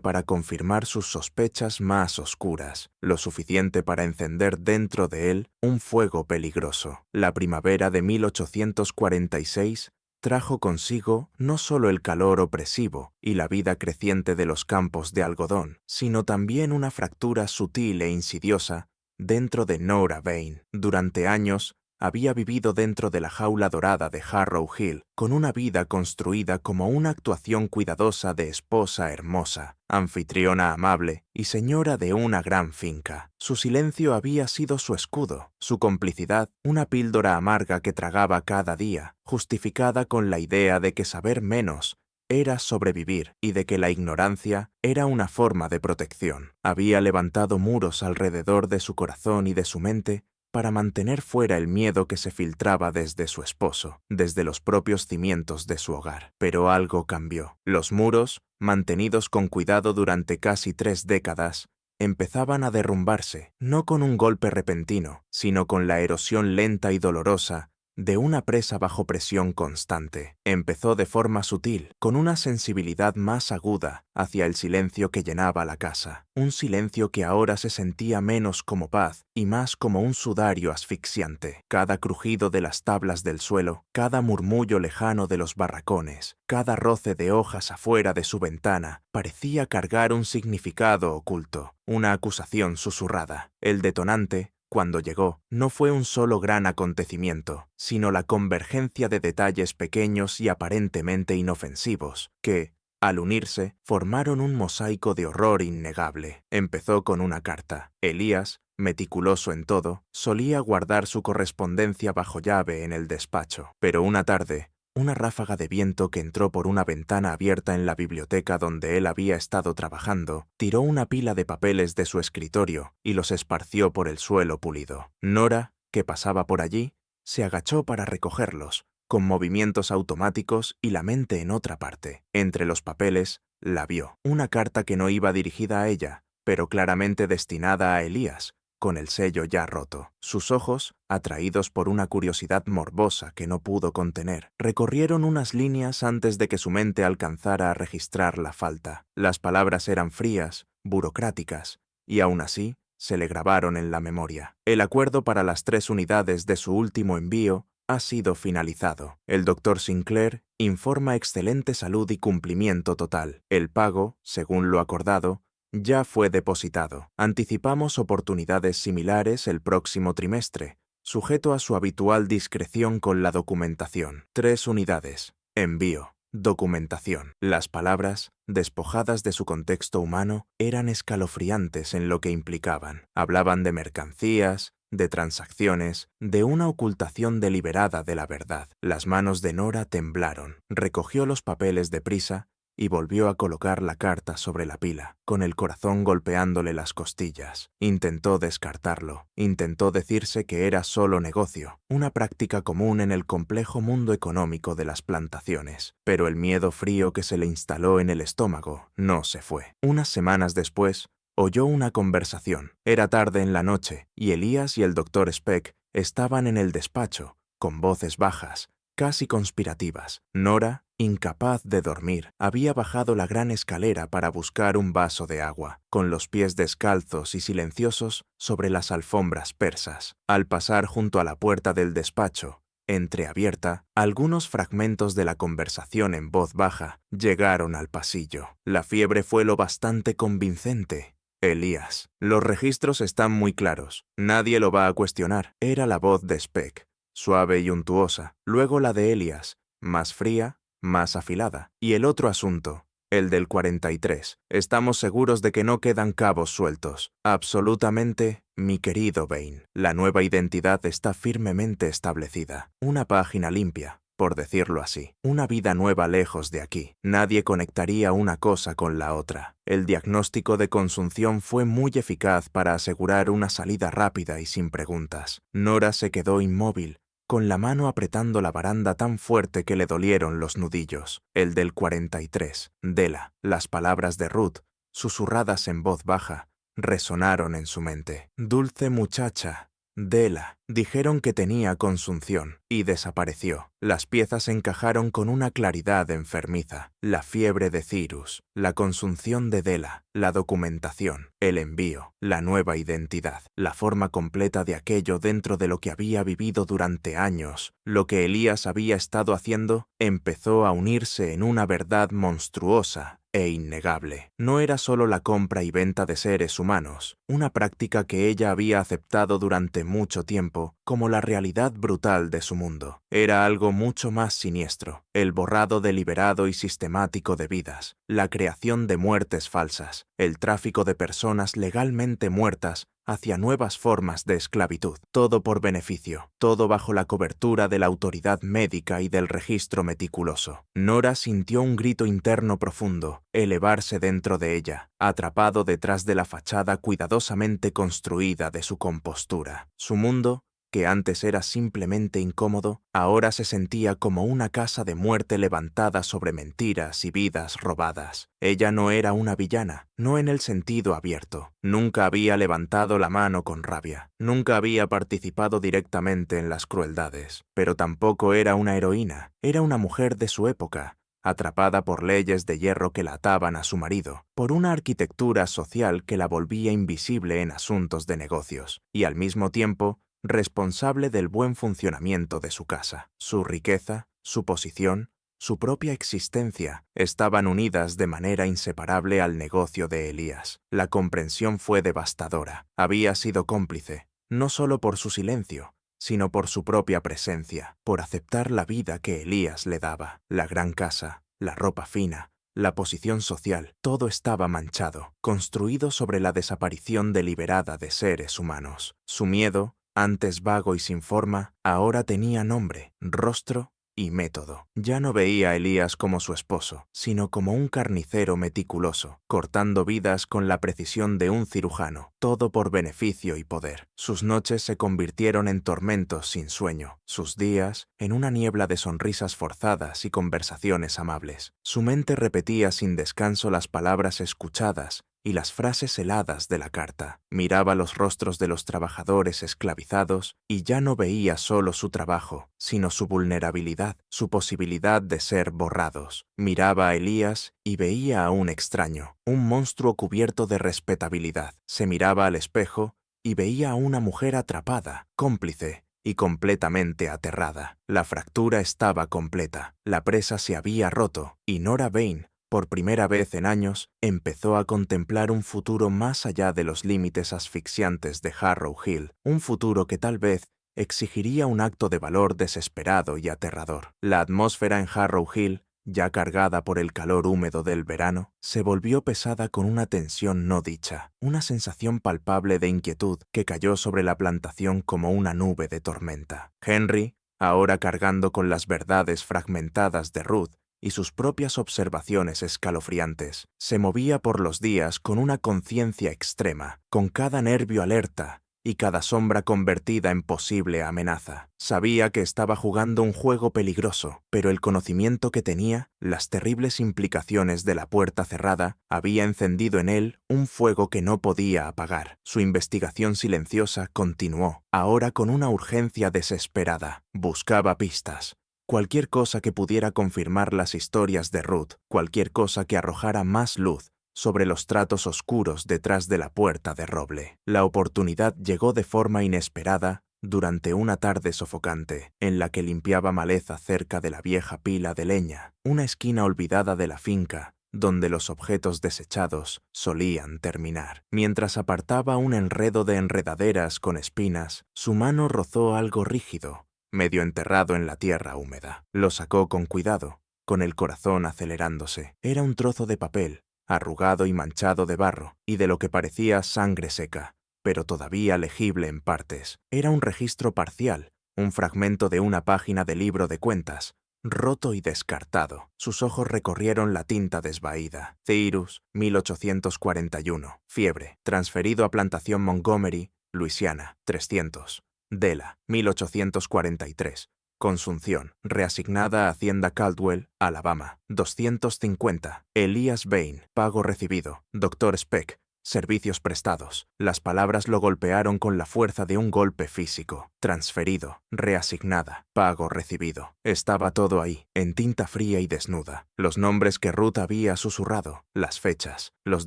para confirmar sus sospechas más oscuras, lo suficiente para encender dentro de él un fuego peligroso. La primavera de 1846 trajo consigo no solo el calor opresivo y la vida creciente de los campos de algodón, sino también una fractura sutil e insidiosa dentro de Nora Bain. Durante años, había vivido dentro de la jaula dorada de Harrow Hill, con una vida construida como una actuación cuidadosa de esposa hermosa, anfitriona amable y señora de una gran finca. Su silencio había sido su escudo, su complicidad una píldora amarga que tragaba cada día, justificada con la idea de que saber menos era sobrevivir y de que la ignorancia era una forma de protección. Había levantado muros alrededor de su corazón y de su mente para mantener fuera el miedo que se filtraba desde su esposo, desde los propios cimientos de su hogar. Pero algo cambió. Los muros, mantenidos con cuidado durante casi 3 décadas, empezaban a derrumbarse, no con un golpe repentino, sino con la erosión lenta y dolorosa de una presa bajo presión constante. Empezó de forma sutil, con una sensibilidad más aguda hacia el silencio que llenaba la casa. Un silencio que ahora se sentía menos como paz y más como un sudario asfixiante. Cada crujido de las tablas del suelo, cada murmullo lejano de los barracones, cada roce de hojas afuera de su ventana, parecía cargar un significado oculto, una acusación susurrada. El detonante, cuando llegó, no fue un solo gran acontecimiento, sino la convergencia de detalles pequeños y aparentemente inofensivos, que, al unirse, formaron un mosaico de horror innegable. Empezó con una carta. Elías, meticuloso en todo, solía guardar su correspondencia bajo llave en el despacho. Pero una tarde, una ráfaga de viento que entró por una ventana abierta en la biblioteca donde él había estado trabajando, tiró una pila de papeles de su escritorio y los esparció por el suelo pulido. Nora, que pasaba por allí, se agachó para recogerlos, con movimientos automáticos y la mente en otra parte. Entre los papeles, la vio. Una carta que no iba dirigida a ella, pero claramente destinada a Elías, con el sello ya roto. Sus ojos, atraídos por una curiosidad morbosa que no pudo contener, recorrieron unas líneas antes de que su mente alcanzara a registrar la falta. Las palabras eran frías, burocráticas, y aún así se le grabaron en la memoria. El acuerdo para las 3 unidades de su último envío ha sido finalizado. El Dr. Sinclair informa excelente salud y cumplimiento total. El pago, según lo acordado, ya fue depositado. Anticipamos oportunidades similares el próximo trimestre, sujeto a su habitual discreción con la documentación. 3 unidades. Envío. Documentación. Las palabras, despojadas de su contexto humano, eran escalofriantes en lo que implicaban. Hablaban de mercancías, de transacciones, de una ocultación deliberada de la verdad. Las manos de Nora temblaron. Recogió los papeles deprisa y volvió a colocar la carta sobre la pila, con el corazón golpeándole las costillas. Intentó descartarlo, intentó decirse que era solo negocio, una práctica común en el complejo mundo económico de las plantaciones, pero el miedo frío que se le instaló en el estómago no se fue. Unas semanas después, oyó una conversación. Era tarde en la noche, y Elías y el Dr. Speck estaban en el despacho, con voces bajas, casi conspirativas. Nora, incapaz de dormir, había bajado la gran escalera para buscar un vaso de agua, con los pies descalzos y silenciosos sobre las alfombras persas. Al pasar junto a la puerta del despacho, entreabierta, algunos fragmentos de la conversación en voz baja llegaron al pasillo. La fiebre fue lo bastante convincente. Elías, los registros están muy claros. Nadie lo va a cuestionar. Era la voz de Speck, suave y untuosa. Luego la de Elías, más fría, más afilada. Y el otro asunto, el del 43. Estamos seguros de que no quedan cabos sueltos. Absolutamente, mi querido Bain. La nueva identidad está firmemente establecida. Una página limpia, por decirlo así. Una vida nueva lejos de aquí. Nadie conectaría una cosa con la otra. El diagnóstico de consunción fue muy eficaz para asegurar una salida rápida y sin preguntas. Nora se quedó inmóvil, con la mano apretando la baranda tan fuerte que le dolieron los nudillos. El del 43. Dela. Las palabras de Ruth, susurradas en voz baja, resonaron en su mente. Dulce muchacha. Dela. Dijeron que tenía consunción, y desapareció. Las piezas encajaron con una claridad enfermiza. La fiebre de Cyrus, la consunción de Dela, la documentación, el envío, la nueva identidad, la forma completa de aquello dentro de lo que había vivido durante años. Lo que Elías había estado haciendo empezó a unirse en una verdad monstruosa e innegable. No era solo la compra y venta de seres humanos, una práctica que ella había aceptado durante mucho tiempo como la realidad brutal de su mundo. Era algo mucho más siniestro, el borrado deliberado y sistemático de vidas, la creación de muertes falsas, el tráfico de personas legalmente muertas hacia nuevas formas de esclavitud. Todo por beneficio, todo bajo la cobertura de la autoridad médica y del registro meticuloso. Nora sintió un grito interno profundo elevarse dentro de ella, atrapado detrás de la fachada cuidadosamente construida de su compostura. Su mundo, que antes era simplemente incómodo, ahora se sentía como una casa de muerte levantada sobre mentiras y vidas robadas. Ella no era una villana, no en el sentido abierto. Nunca había levantado la mano con rabia, nunca había participado directamente en las crueldades, pero tampoco era una heroína, era una mujer de su época, atrapada por leyes de hierro que la ataban a su marido, por una arquitectura social que la volvía invisible en asuntos de negocios, y al mismo tiempo responsable del buen funcionamiento de su casa. Su riqueza, su posición, su propia existencia estaban unidas de manera inseparable al negocio de Elías. La comprensión fue devastadora. Había sido cómplice, no solo por su silencio, sino por su propia presencia, por aceptar la vida que Elías le daba. La gran casa, la ropa fina, la posición social, todo estaba manchado, construido sobre la desaparición deliberada de seres humanos. Su miedo, antes vago y sin forma, ahora tenía nombre, rostro y método. Ya no veía a Elías como su esposo, sino como un carnicero meticuloso, cortando vidas con la precisión de un cirujano, todo por beneficio y poder. Sus noches se convirtieron en tormentos sin sueño, sus días en una niebla de sonrisas forzadas y conversaciones amables. Su mente repetía sin descanso las palabras escuchadas y las frases heladas de la carta. Miraba los rostros de los trabajadores esclavizados y ya no veía solo su trabajo, sino su vulnerabilidad, su posibilidad de ser borrados. Miraba a Elías y veía a un extraño, un monstruo cubierto de respetabilidad. Se miraba al espejo y veía a una mujer atrapada, cómplice y completamente aterrada. La fractura estaba completa, la presa se había roto y Nora Vane, por primera vez en años, empezó a contemplar un futuro más allá de los límites asfixiantes de Harrow Hill, un futuro que tal vez exigiría un acto de valor desesperado y aterrador. La atmósfera en Harrow Hill, ya cargada por el calor húmedo del verano, se volvió pesada con una tensión no dicha, una sensación palpable de inquietud que cayó sobre la plantación como una nube de tormenta. Henry, ahora cargando con las verdades fragmentadas de Ruth, y sus propias observaciones escalofriantes, se movía por los días con una conciencia extrema, con cada nervio alerta y cada sombra convertida en posible amenaza. Sabía que estaba jugando un juego peligroso, pero el conocimiento que tenía, las terribles implicaciones de la puerta cerrada, había encendido en él un fuego que no podía apagar. Su investigación silenciosa continuó, ahora con una urgencia desesperada. Buscaba pistas. Cualquier cosa que pudiera confirmar las historias de Ruth, cualquier cosa que arrojara más luz sobre los tratos oscuros detrás de la puerta de roble. La oportunidad llegó de forma inesperada durante una tarde sofocante, en la que limpiaba maleza cerca de la vieja pila de leña, una esquina olvidada de la finca, donde los objetos desechados solían terminar. Mientras apartaba un enredo de enredaderas con espinas, su mano rozó algo rígido, medio enterrado en la tierra húmeda. Lo sacó con cuidado, con el corazón acelerándose. Era un trozo de papel, arrugado y manchado de barro, y de lo que parecía sangre seca, pero todavía legible en partes. Era un registro parcial, un fragmento de una página de libro de cuentas, roto y descartado. Sus ojos recorrieron la tinta desvaída. Cyrus, 1841. Fiebre. Transferido a Plantación Montgomery, Luisiana, 300. Dela, 1843. Consunción. Reasignada a Hacienda Caldwell, Alabama, 250. Elías Vane. Pago recibido. Dr. Speck. Servicios prestados. Las palabras lo golpearon con la fuerza de un golpe físico. Transferido, reasignada, pago recibido. Estaba todo ahí, en tinta fría y desnuda. Los nombres que Ruth había susurrado, las fechas, los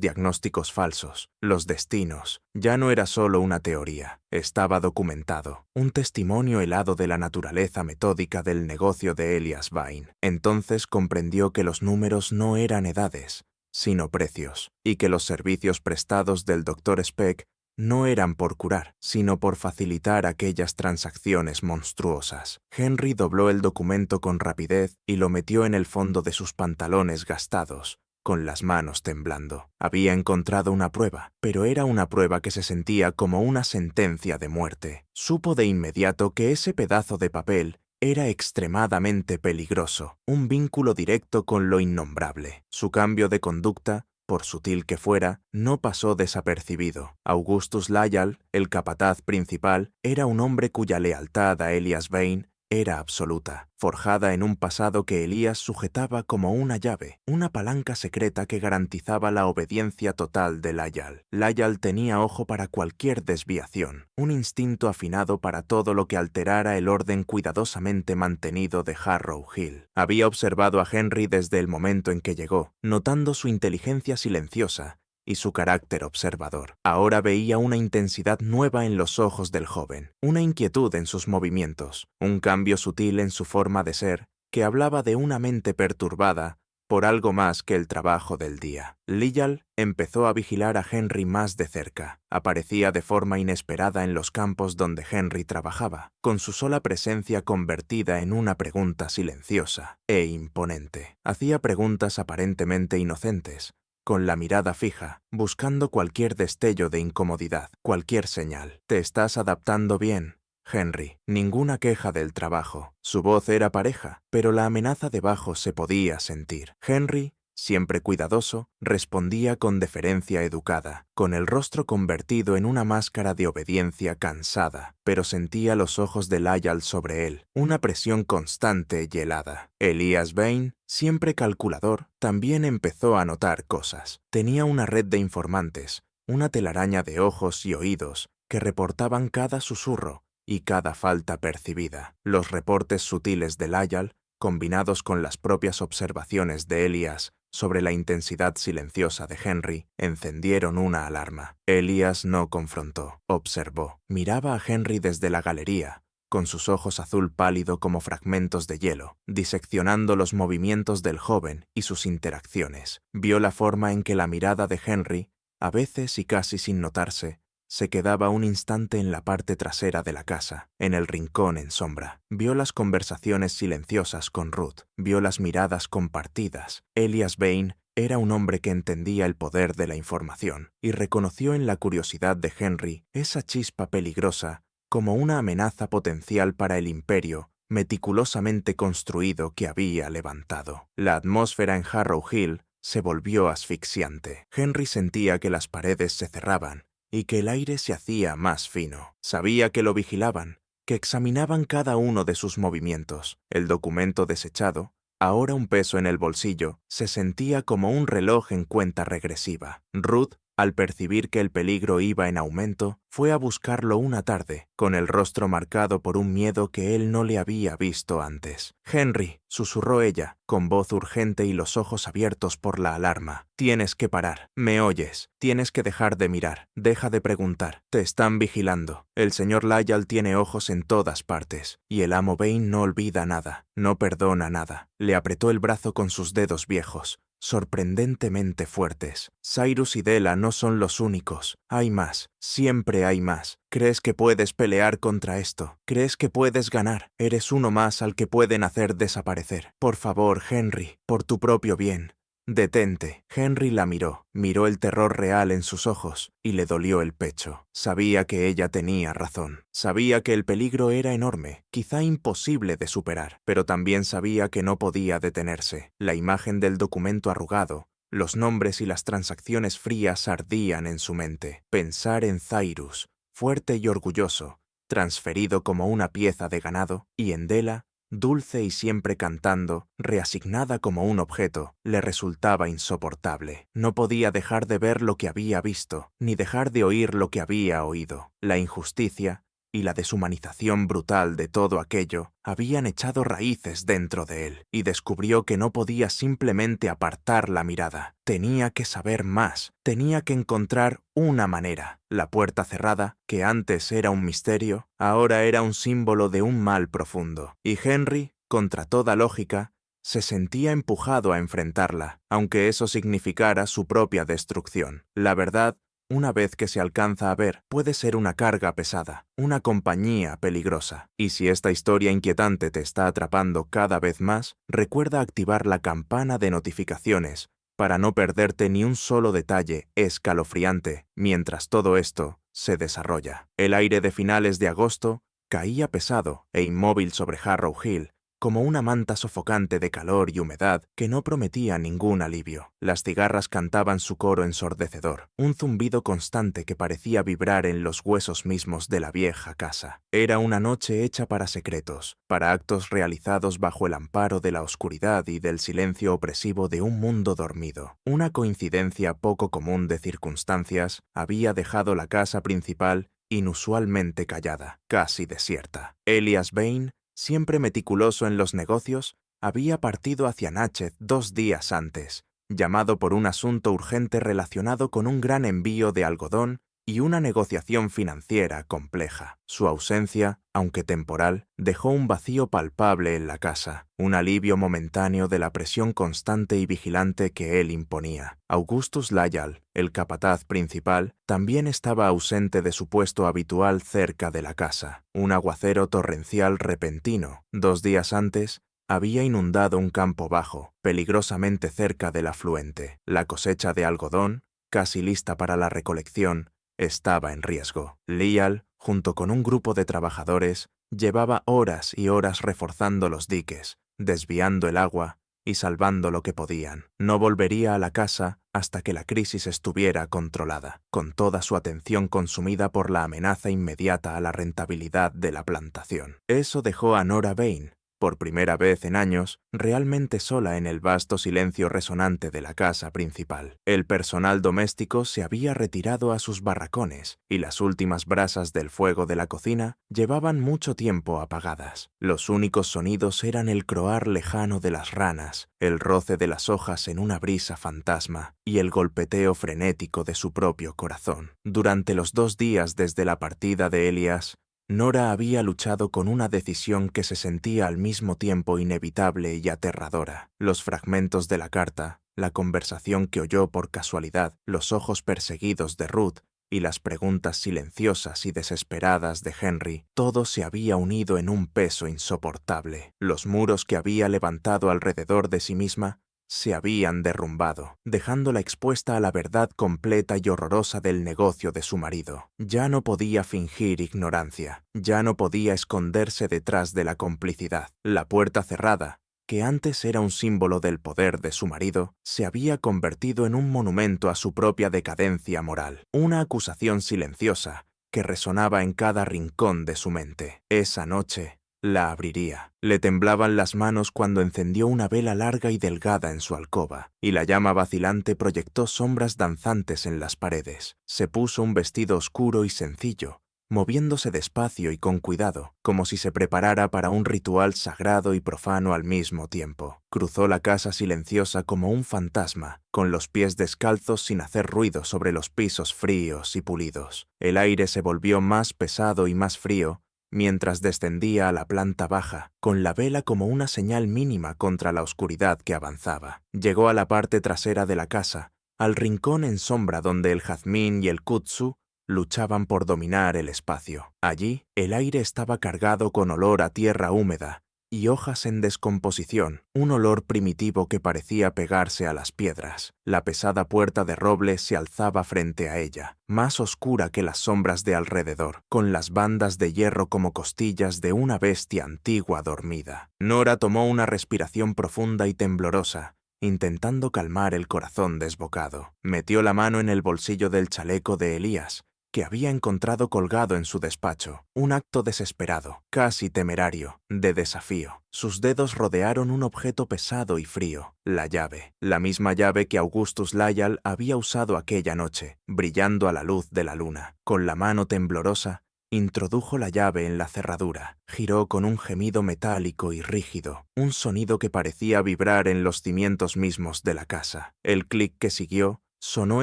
diagnósticos falsos, los destinos. Ya no era solo una teoría, estaba documentado. Un testimonio helado de la naturaleza metódica del negocio de Elías Vane. Entonces comprendió que los números no eran edades, sino precios, y que los servicios prestados del Dr. Speck no eran por curar, sino por facilitar aquellas transacciones monstruosas. Henry dobló el documento con rapidez y lo metió en el fondo de sus pantalones gastados, con las manos temblando. Había encontrado una prueba, pero era una prueba que se sentía como una sentencia de muerte. Supo de inmediato que ese pedazo de papel era extremadamente peligroso, un vínculo directo con lo innombrable. Su cambio de conducta, por sutil que fuera, no pasó desapercibido. Augustus Lyall, el capataz principal, era un hombre cuya lealtad a Elias Vane era absoluta, forjada en un pasado que Elías sujetaba como una llave, una palanca secreta que garantizaba la obediencia total de Lyall. Lyall tenía ojo para cualquier desviación, un instinto afinado para todo lo que alterara el orden cuidadosamente mantenido de Harrow Hill. Había observado a Henry desde el momento en que llegó, notando su inteligencia silenciosa y su carácter observador. Ahora veía una intensidad nueva en los ojos del joven, una inquietud en sus movimientos, un cambio sutil en su forma de ser, que hablaba de una mente perturbada por algo más que el trabajo del día. Lyall empezó a vigilar a Henry más de cerca. Aparecía de forma inesperada en los campos donde Henry trabajaba, con su sola presencia convertida en una pregunta silenciosa e imponente. Hacía preguntas aparentemente inocentes, con la mirada fija, buscando cualquier destello de incomodidad, cualquier señal. «¿Te estás adaptando bien, Henry?» Ninguna queja del trabajo. Su voz era pareja, pero la amenaza debajo se podía sentir. Henry, siempre cuidadoso, respondía con deferencia educada, con el rostro convertido en una máscara de obediencia cansada, pero sentía los ojos de Lyall sobre él, una presión constante y helada. Elias Vane, siempre calculador, también empezó a notar cosas. Tenía una red de informantes, una telaraña de ojos y oídos que reportaban cada susurro y cada falta percibida. Los reportes sutiles de Lyall, combinados con las propias observaciones de Elias sobre la intensidad silenciosa de Henry, encendieron una alarma. Elias no confrontó, observó. Miraba a Henry desde la galería, con sus ojos azul pálido como fragmentos de hielo, diseccionando los movimientos del joven y sus interacciones. Vio la forma en que la mirada de Henry, a veces y casi sin notarse, se quedaba un instante en la parte trasera de la casa, en el rincón en sombra. Vio las conversaciones silenciosas con Ruth, vio las miradas compartidas. Elias Vane era un hombre que entendía el poder de la información y reconoció en la curiosidad de Henry esa chispa peligrosa como una amenaza potencial para el imperio meticulosamente construido que había levantado. La atmósfera en Harrow Hill se volvió asfixiante. Henry sentía que las paredes se cerraban y que el aire se hacía más fino. Sabía que lo vigilaban, que examinaban cada uno de sus movimientos. El documento desechado, ahora un peso en el bolsillo, se sentía como un reloj en cuenta regresiva. Ruth, al percibir que el peligro iba en aumento, fue a buscarlo una tarde, con el rostro marcado por un miedo que él no le había visto antes. «Henry», susurró ella, con voz urgente y los ojos abiertos por la alarma. «Tienes que parar. ¿Me oyes? Tienes que dejar de mirar. Deja de preguntar. Te están vigilando. El señor Lyall tiene ojos en todas partes, y el amo Vane no olvida nada, no perdona nada». Le apretó el brazo con sus dedos viejos, sorprendentemente fuertes. «Cyrus y Della no son los únicos. Hay más. Siempre hay más. ¿Crees que puedes pelear contra esto? ¿Crees que puedes ganar? Eres uno más al que pueden hacer desaparecer. Por favor, Henry, por tu propio bien. Detente». Henry la miró el terror real en sus ojos y le dolió el pecho. Sabía que ella tenía razón. Sabía que el peligro era enorme, quizá imposible de superar, pero también sabía que no podía detenerse. La imagen del documento arrugado, los nombres y las transacciones frías ardían en su mente. Pensar en Cyrus, fuerte y orgulloso, transferido como una pieza de ganado, y en Della, dulce y siempre cantando, reasignada como un objeto, le resultaba insoportable. No podía dejar de ver lo que había visto, ni dejar de oír lo que había oído. La injusticia y la deshumanización brutal de todo aquello habían echado raíces dentro de él, y descubrió que no podía simplemente apartar la mirada. Tenía que saber más, tenía que encontrar una manera. La puerta cerrada, que antes era un misterio, ahora era un símbolo de un mal profundo. Y Henry, contra toda lógica, se sentía empujado a enfrentarla, aunque eso significara su propia destrucción. La verdad, una vez que se alcanza a ver, puede ser una carga pesada, una compañía peligrosa. Y si esta historia inquietante te está atrapando cada vez más, recuerda activar la campana de notificaciones para no perderte ni un solo detalle escalofriante mientras todo esto se desarrolla. El aire de finales de agosto caía pesado e inmóvil sobre Harrow Hill, como una manta sofocante de calor y humedad que no prometía ningún alivio. Las cigarras cantaban su coro ensordecedor, un zumbido constante que parecía vibrar en los huesos mismos de la vieja casa. Era una noche hecha para secretos, para actos realizados bajo el amparo de la oscuridad y del silencio opresivo de un mundo dormido. Una coincidencia poco común de circunstancias había dejado la casa principal inusualmente callada, casi desierta. Elias Vane, siempre meticuloso en los negocios, había partido hacia Natchez 2 días antes, llamado por un asunto urgente relacionado con un gran envío de algodón y una negociación financiera compleja. Su ausencia, aunque temporal, dejó un vacío palpable en la casa, un alivio momentáneo de la presión constante y vigilante que él imponía. Augustus Lyall, el capataz principal, también estaba ausente de su puesto habitual cerca de la casa. Un aguacero torrencial repentino, 2 días antes, había inundado un campo bajo, peligrosamente cerca del afluente. La cosecha de algodón, casi lista para la recolección, estaba en riesgo. Lyall, junto con un grupo de trabajadores, llevaba horas y horas reforzando los diques, desviando el agua y salvando lo que podían. No volvería a la casa hasta que la crisis estuviera controlada, con toda su atención consumida por la amenaza inmediata a la rentabilidad de la plantación. Eso dejó a Nora Vane, por primera vez en años, realmente sola en el vasto silencio resonante de la casa principal. El personal doméstico se había retirado a sus barracones y las últimas brasas del fuego de la cocina llevaban mucho tiempo apagadas. Los únicos sonidos eran el croar lejano de las ranas, el roce de las hojas en una brisa fantasma y el golpeteo frenético de su propio corazón. Durante los 2 días desde la partida de Elias, Nora había luchado con una decisión que se sentía al mismo tiempo inevitable y aterradora. Los fragmentos de la carta, la conversación que oyó por casualidad, los ojos perseguidos de Ruth y las preguntas silenciosas y desesperadas de Henry, todo se había unido en un peso insoportable. Los muros que había levantado alrededor de sí misma se habían derrumbado, dejándola expuesta a la verdad completa y horrorosa del negocio de su marido. Ya no podía fingir ignorancia, ya no podía esconderse detrás de la complicidad. La puerta cerrada, que antes era un símbolo del poder de su marido, se había convertido en un monumento a su propia decadencia moral, una acusación silenciosa que resonaba en cada rincón de su mente. Esa noche la abriría. Le temblaban las manos cuando encendió una vela larga y delgada en su alcoba, y la llama vacilante proyectó sombras danzantes en las paredes. Se puso un vestido oscuro y sencillo, moviéndose despacio y con cuidado, como si se preparara para un ritual sagrado y profano al mismo tiempo. Cruzó la casa silenciosa como un fantasma, con los pies descalzos sin hacer ruido sobre los pisos fríos y pulidos. El aire se volvió más pesado y más frío, mientras descendía a la planta baja, con la vela como una señal mínima contra la oscuridad que avanzaba. Llegó a la parte trasera de la casa, al rincón en sombra donde el jazmín y el kudzu luchaban por dominar el espacio. Allí, el aire estaba cargado con olor a tierra húmeda y hojas en descomposición, un olor primitivo que parecía pegarse a las piedras. La pesada puerta de roble se alzaba frente a ella, más oscura que las sombras de alrededor, con las bandas de hierro como costillas de una bestia antigua dormida. Nora tomó una respiración profunda y temblorosa, intentando calmar el corazón desbocado. Metió la mano en el bolsillo del chaleco de Elías, que había encontrado colgado en su despacho, un acto desesperado, casi temerario, de desafío. Sus dedos rodearon un objeto pesado y frío, la llave, la misma llave que Augustus Lyall había usado aquella noche, brillando a la luz de la luna. Con la mano temblorosa, introdujo la llave en la cerradura, giró con un gemido metálico y rígido, un sonido que parecía vibrar en los cimientos mismos de la casa. El clic que siguió sonó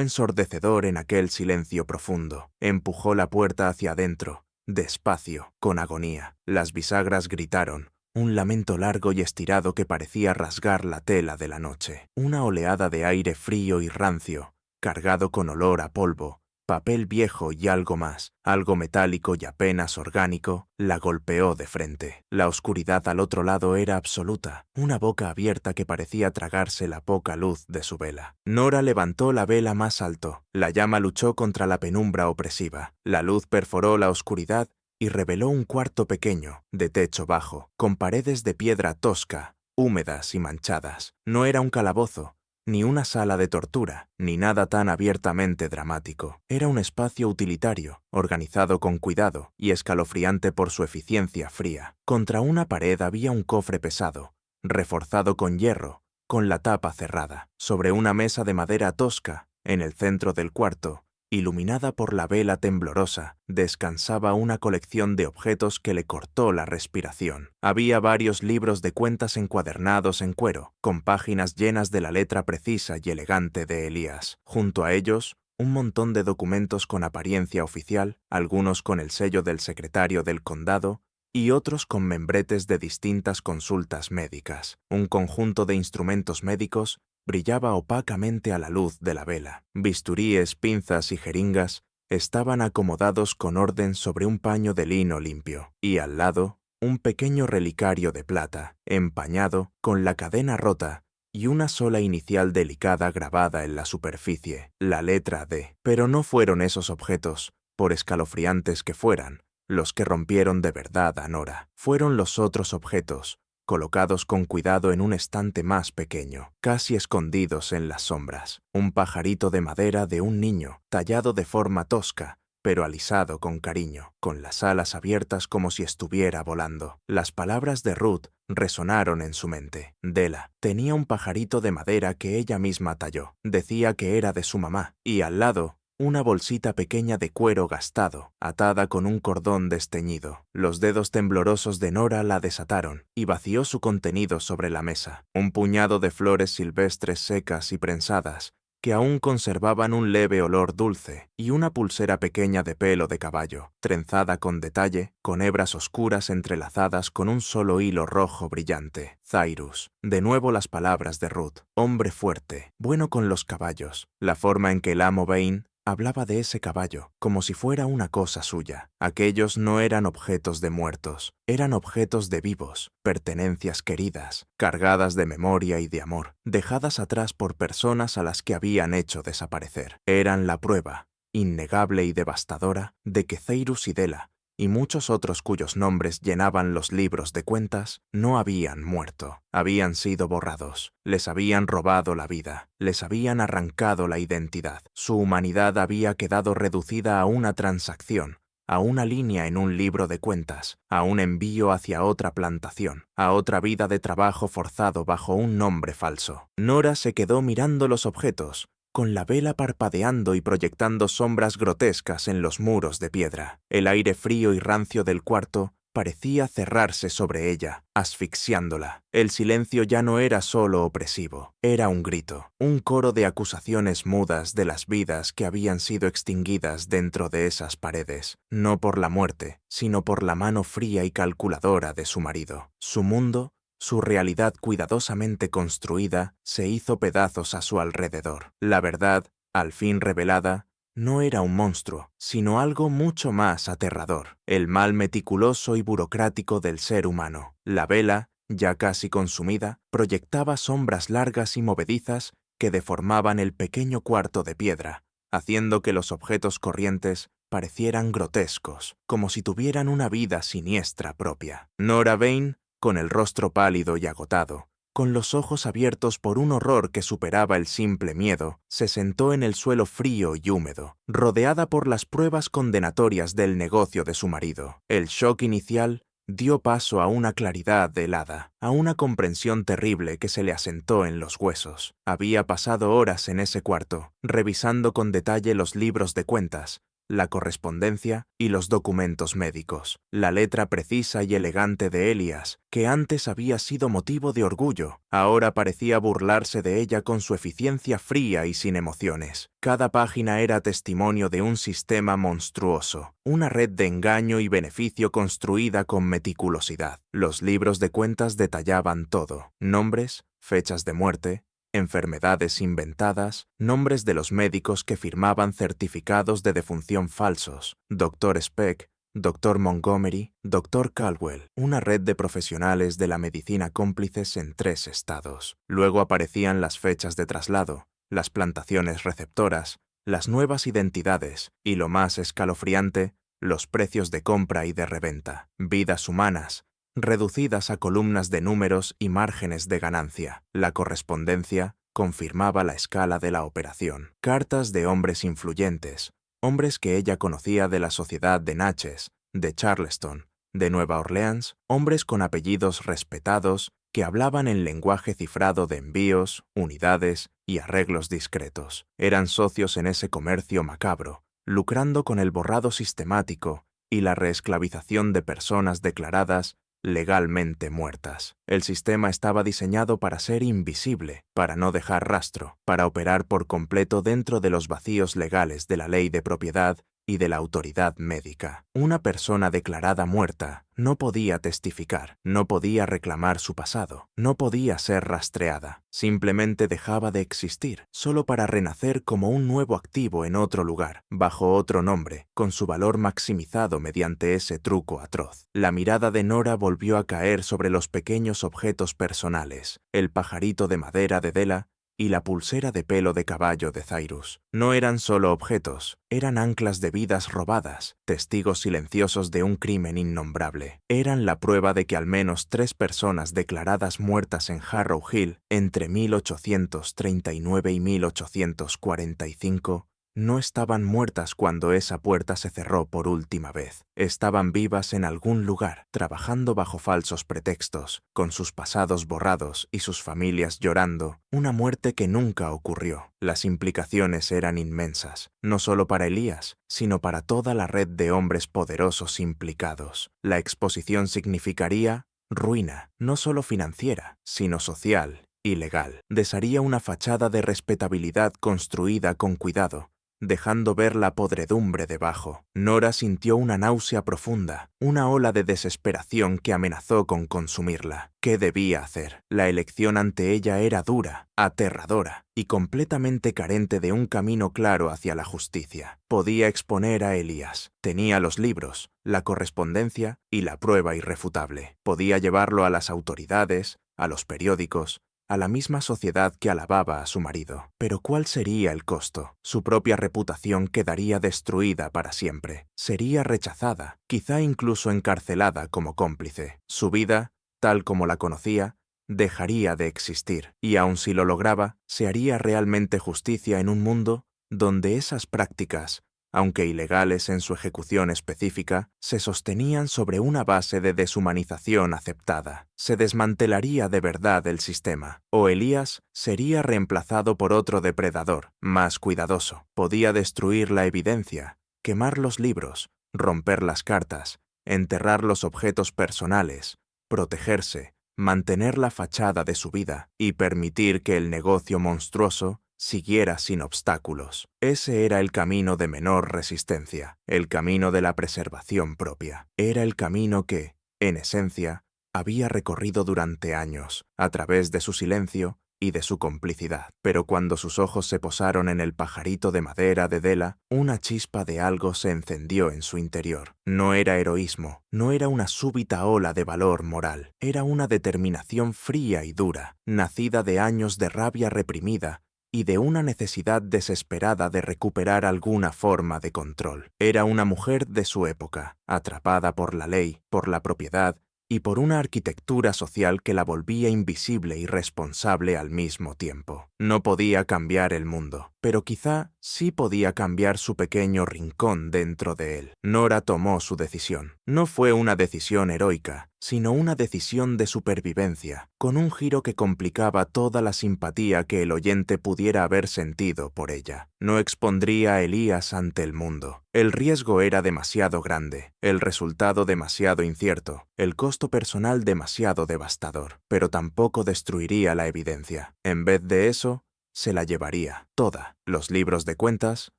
ensordecedor en aquel silencio profundo. Empujó la puerta hacia adentro, despacio, con agonía. Las bisagras gritaron, un lamento largo y estirado que parecía rasgar la tela de la noche. Una oleada de aire frío y rancio, cargado con olor a polvo, papel viejo y algo más, algo metálico y apenas orgánico, la golpeó de frente. La oscuridad al otro lado era absoluta, una boca abierta que parecía tragarse la poca luz de su vela. Nora levantó la vela más alto. La llama luchó contra la penumbra opresiva. La luz perforó la oscuridad y reveló un cuarto pequeño, de techo bajo, con paredes de piedra tosca, húmedas y manchadas. No era un calabozo, ni una sala de tortura, ni nada tan abiertamente dramático. Era un espacio utilitario, organizado con cuidado y escalofriante por su eficiencia fría. Contra una pared había un cofre pesado, reforzado con hierro, con la tapa cerrada. Sobre una mesa de madera tosca, en el centro del cuarto, iluminada por la vela temblorosa, descansaba una colección de objetos que le cortó la respiración. Había varios libros de cuentas encuadernados en cuero, con páginas llenas de la letra precisa y elegante de Elías. Junto a ellos, un montón de documentos con apariencia oficial, algunos con el sello del secretario del condado y otros con membretes de distintas consultas médicas. Un conjunto de instrumentos médicos brillaba opacamente a la luz de la vela. Bisturíes, pinzas y jeringas estaban acomodados con orden sobre un paño de lino limpio, y al lado, un pequeño relicario de plata, empañado, con la cadena rota y una sola inicial delicada grabada en la superficie, la letra D. Pero no fueron esos objetos, por escalofriantes que fueran, los que rompieron de verdad a Nora. Fueron los otros objetos, colocados con cuidado en un estante más pequeño, casi escondidos en las sombras. Un pajarito de madera de un niño, tallado de forma tosca, pero alisado con cariño, con las alas abiertas como si estuviera volando. Las palabras de Ruth resonaron en su mente. Della tenía un pajarito de madera que ella misma talló. Decía que era de su mamá, y al lado, una bolsita pequeña de cuero gastado, atada con un cordón desteñido. Los dedos temblorosos de Nora la desataron y vació su contenido sobre la mesa. Un puñado de flores silvestres secas y prensadas, que aún conservaban un leve olor dulce, y una pulsera pequeña de pelo de caballo, trenzada con detalle, con hebras oscuras entrelazadas con un solo hilo rojo brillante. Cyrus. De nuevo las palabras de Ruth. Hombre fuerte, bueno con los caballos. La forma en que el amo Bain hablaba de ese caballo, como si fuera una cosa suya. Aquellos no eran objetos de muertos, eran objetos de vivos, pertenencias queridas, cargadas de memoria y de amor, dejadas atrás por personas a las que habían hecho desaparecer. Eran la prueba, innegable y devastadora, de que Cyrus y Della, y muchos otros cuyos nombres llenaban los libros de cuentas, no habían muerto, habían sido borrados, les habían robado la vida, les habían arrancado la identidad. Su humanidad había quedado reducida a una transacción, a una línea en un libro de cuentas, a un envío hacia otra plantación, a otra vida de trabajo forzado bajo un nombre falso. Nora se quedó mirando los objetos, con la vela parpadeando y proyectando sombras grotescas en los muros de piedra. El aire frío y rancio del cuarto parecía cerrarse sobre ella, asfixiándola. El silencio ya no era solo opresivo, era un grito, un coro de acusaciones mudas de las vidas que habían sido extinguidas dentro de esas paredes, no por la muerte, sino por la mano fría y calculadora de su marido. Su mundo, su realidad cuidadosamente construida, se hizo pedazos a su alrededor. La verdad, al fin revelada, no era un monstruo, sino algo mucho más aterrador, el mal meticuloso y burocrático del ser humano. La vela, ya casi consumida, proyectaba sombras largas y movedizas que deformaban el pequeño cuarto de piedra, haciendo que los objetos corrientes parecieran grotescos, como si tuvieran una vida siniestra propia. Nora Bain, con el rostro pálido y agotado, con los ojos abiertos por un horror que superaba el simple miedo, se sentó en el suelo frío y húmedo, rodeada por las pruebas condenatorias del negocio de su marido. El shock inicial dio paso a una claridad helada, a una comprensión terrible que se le asentó en los huesos. Había pasado horas en ese cuarto, revisando con detalle los libros de cuentas, la correspondencia y los documentos médicos. La letra precisa y elegante de Elías, que antes había sido motivo de orgullo, ahora parecía burlarse de ella con su eficiencia fría y sin emociones. Cada página era testimonio de un sistema monstruoso, una red de engaño y beneficio construida con meticulosidad. Los libros de cuentas detallaban todo: nombres, fechas de muerte, enfermedades inventadas, nombres de los médicos que firmaban certificados de defunción falsos, Dr. Speck, Dr. Montgomery, Dr. Caldwell, una red de profesionales de la medicina cómplices en 3 estados. Luego aparecían las fechas de traslado, las plantaciones receptoras, las nuevas identidades y, lo más escalofriante, los precios de compra y de reventa. Vidas humanas, reducidas a columnas de números y márgenes de ganancia. La correspondencia confirmaba la escala de la operación. Cartas de hombres influyentes, hombres que ella conocía de la sociedad de Natchez, de Charleston, de Nueva Orleans, hombres con apellidos respetados que hablaban en lenguaje cifrado de envíos, unidades y arreglos discretos. Eran socios en ese comercio macabro, lucrando con el borrado sistemático y la reesclavización de personas declaradas legalmente muertas. El sistema estaba diseñado para ser invisible, para no dejar rastro, para operar por completo dentro de los vacíos legales de la ley de propiedad y de la autoridad médica. Una persona declarada muerta no podía testificar, no podía reclamar su pasado, no podía ser rastreada. Simplemente dejaba de existir, solo para renacer como un nuevo activo en otro lugar, bajo otro nombre, con su valor maximizado mediante ese truco atroz. La mirada de Nora volvió a caer sobre los pequeños objetos personales, el pajarito de madera de Della y la pulsera de pelo de caballo de Cyrus. No eran solo objetos, eran anclas de vidas robadas, testigos silenciosos de un crimen innombrable. Eran la prueba de que al menos 3 personas declaradas muertas en Harrow Hill entre 1839 y 1845 no estaban muertas cuando esa puerta se cerró por última vez. Estaban vivas en algún lugar, trabajando bajo falsos pretextos, con sus pasados borrados y sus familias llorando, una muerte que nunca ocurrió. Las implicaciones eran inmensas, no solo para Elías, sino para toda la red de hombres poderosos implicados. La exposición significaría ruina, no solo financiera, sino social y legal. Desharía una fachada de respetabilidad construida con cuidado, dejando ver la podredumbre debajo. Nora sintió una náusea profunda, una ola de desesperación que amenazó con consumirla. ¿Qué debía hacer? La elección ante ella era dura, aterradora y completamente carente de un camino claro hacia la justicia. Podía exponer a Elías. Tenía los libros, la correspondencia y la prueba irrefutable. Podía llevarlo a las autoridades, a los periódicos, a la misma sociedad que alababa a su marido. Pero ¿cuál sería el costo? Su propia reputación quedaría destruida para siempre. Sería rechazada, quizá incluso encarcelada como cómplice. Su vida, tal como la conocía, dejaría de existir. Y aun si lo lograba, ¿se haría realmente justicia en un mundo donde esas prácticas, aunque ilegales en su ejecución específica, se sostenían sobre una base de deshumanización aceptada? Se desmantelaría de verdad el sistema, o Elías sería reemplazado por otro depredador, más cuidadoso. Podía destruir la evidencia, quemar los libros, romper las cartas, enterrar los objetos personales, protegerse, mantener la fachada de su vida y permitir que el negocio monstruoso siguiera sin obstáculos. Ese era el camino de menor resistencia, el camino de la preservación propia. Era el camino que, en esencia, había recorrido durante años, a través de su silencio y de su complicidad. Pero cuando sus ojos se posaron en el pajarito de madera de Della, una chispa de algo se encendió en su interior. No era heroísmo, no era una súbita ola de valor moral, era una determinación fría y dura, nacida de años de rabia reprimida y de una necesidad desesperada de recuperar alguna forma de control. Era una mujer de su época, atrapada por la ley, por la propiedad y por una arquitectura social que la volvía invisible y responsable al mismo tiempo. No podía cambiar el mundo, pero quizá sí podía cambiar su pequeño rincón dentro de él. Nora tomó su decisión. No fue una decisión heroica, sino una decisión de supervivencia, con un giro que complicaba toda la simpatía que el oyente pudiera haber sentido por ella. No expondría a Elías ante el mundo. El riesgo era demasiado grande, el resultado demasiado incierto, el costo personal demasiado devastador, pero tampoco destruiría la evidencia. En vez de eso, se la llevaría toda: los libros de cuentas,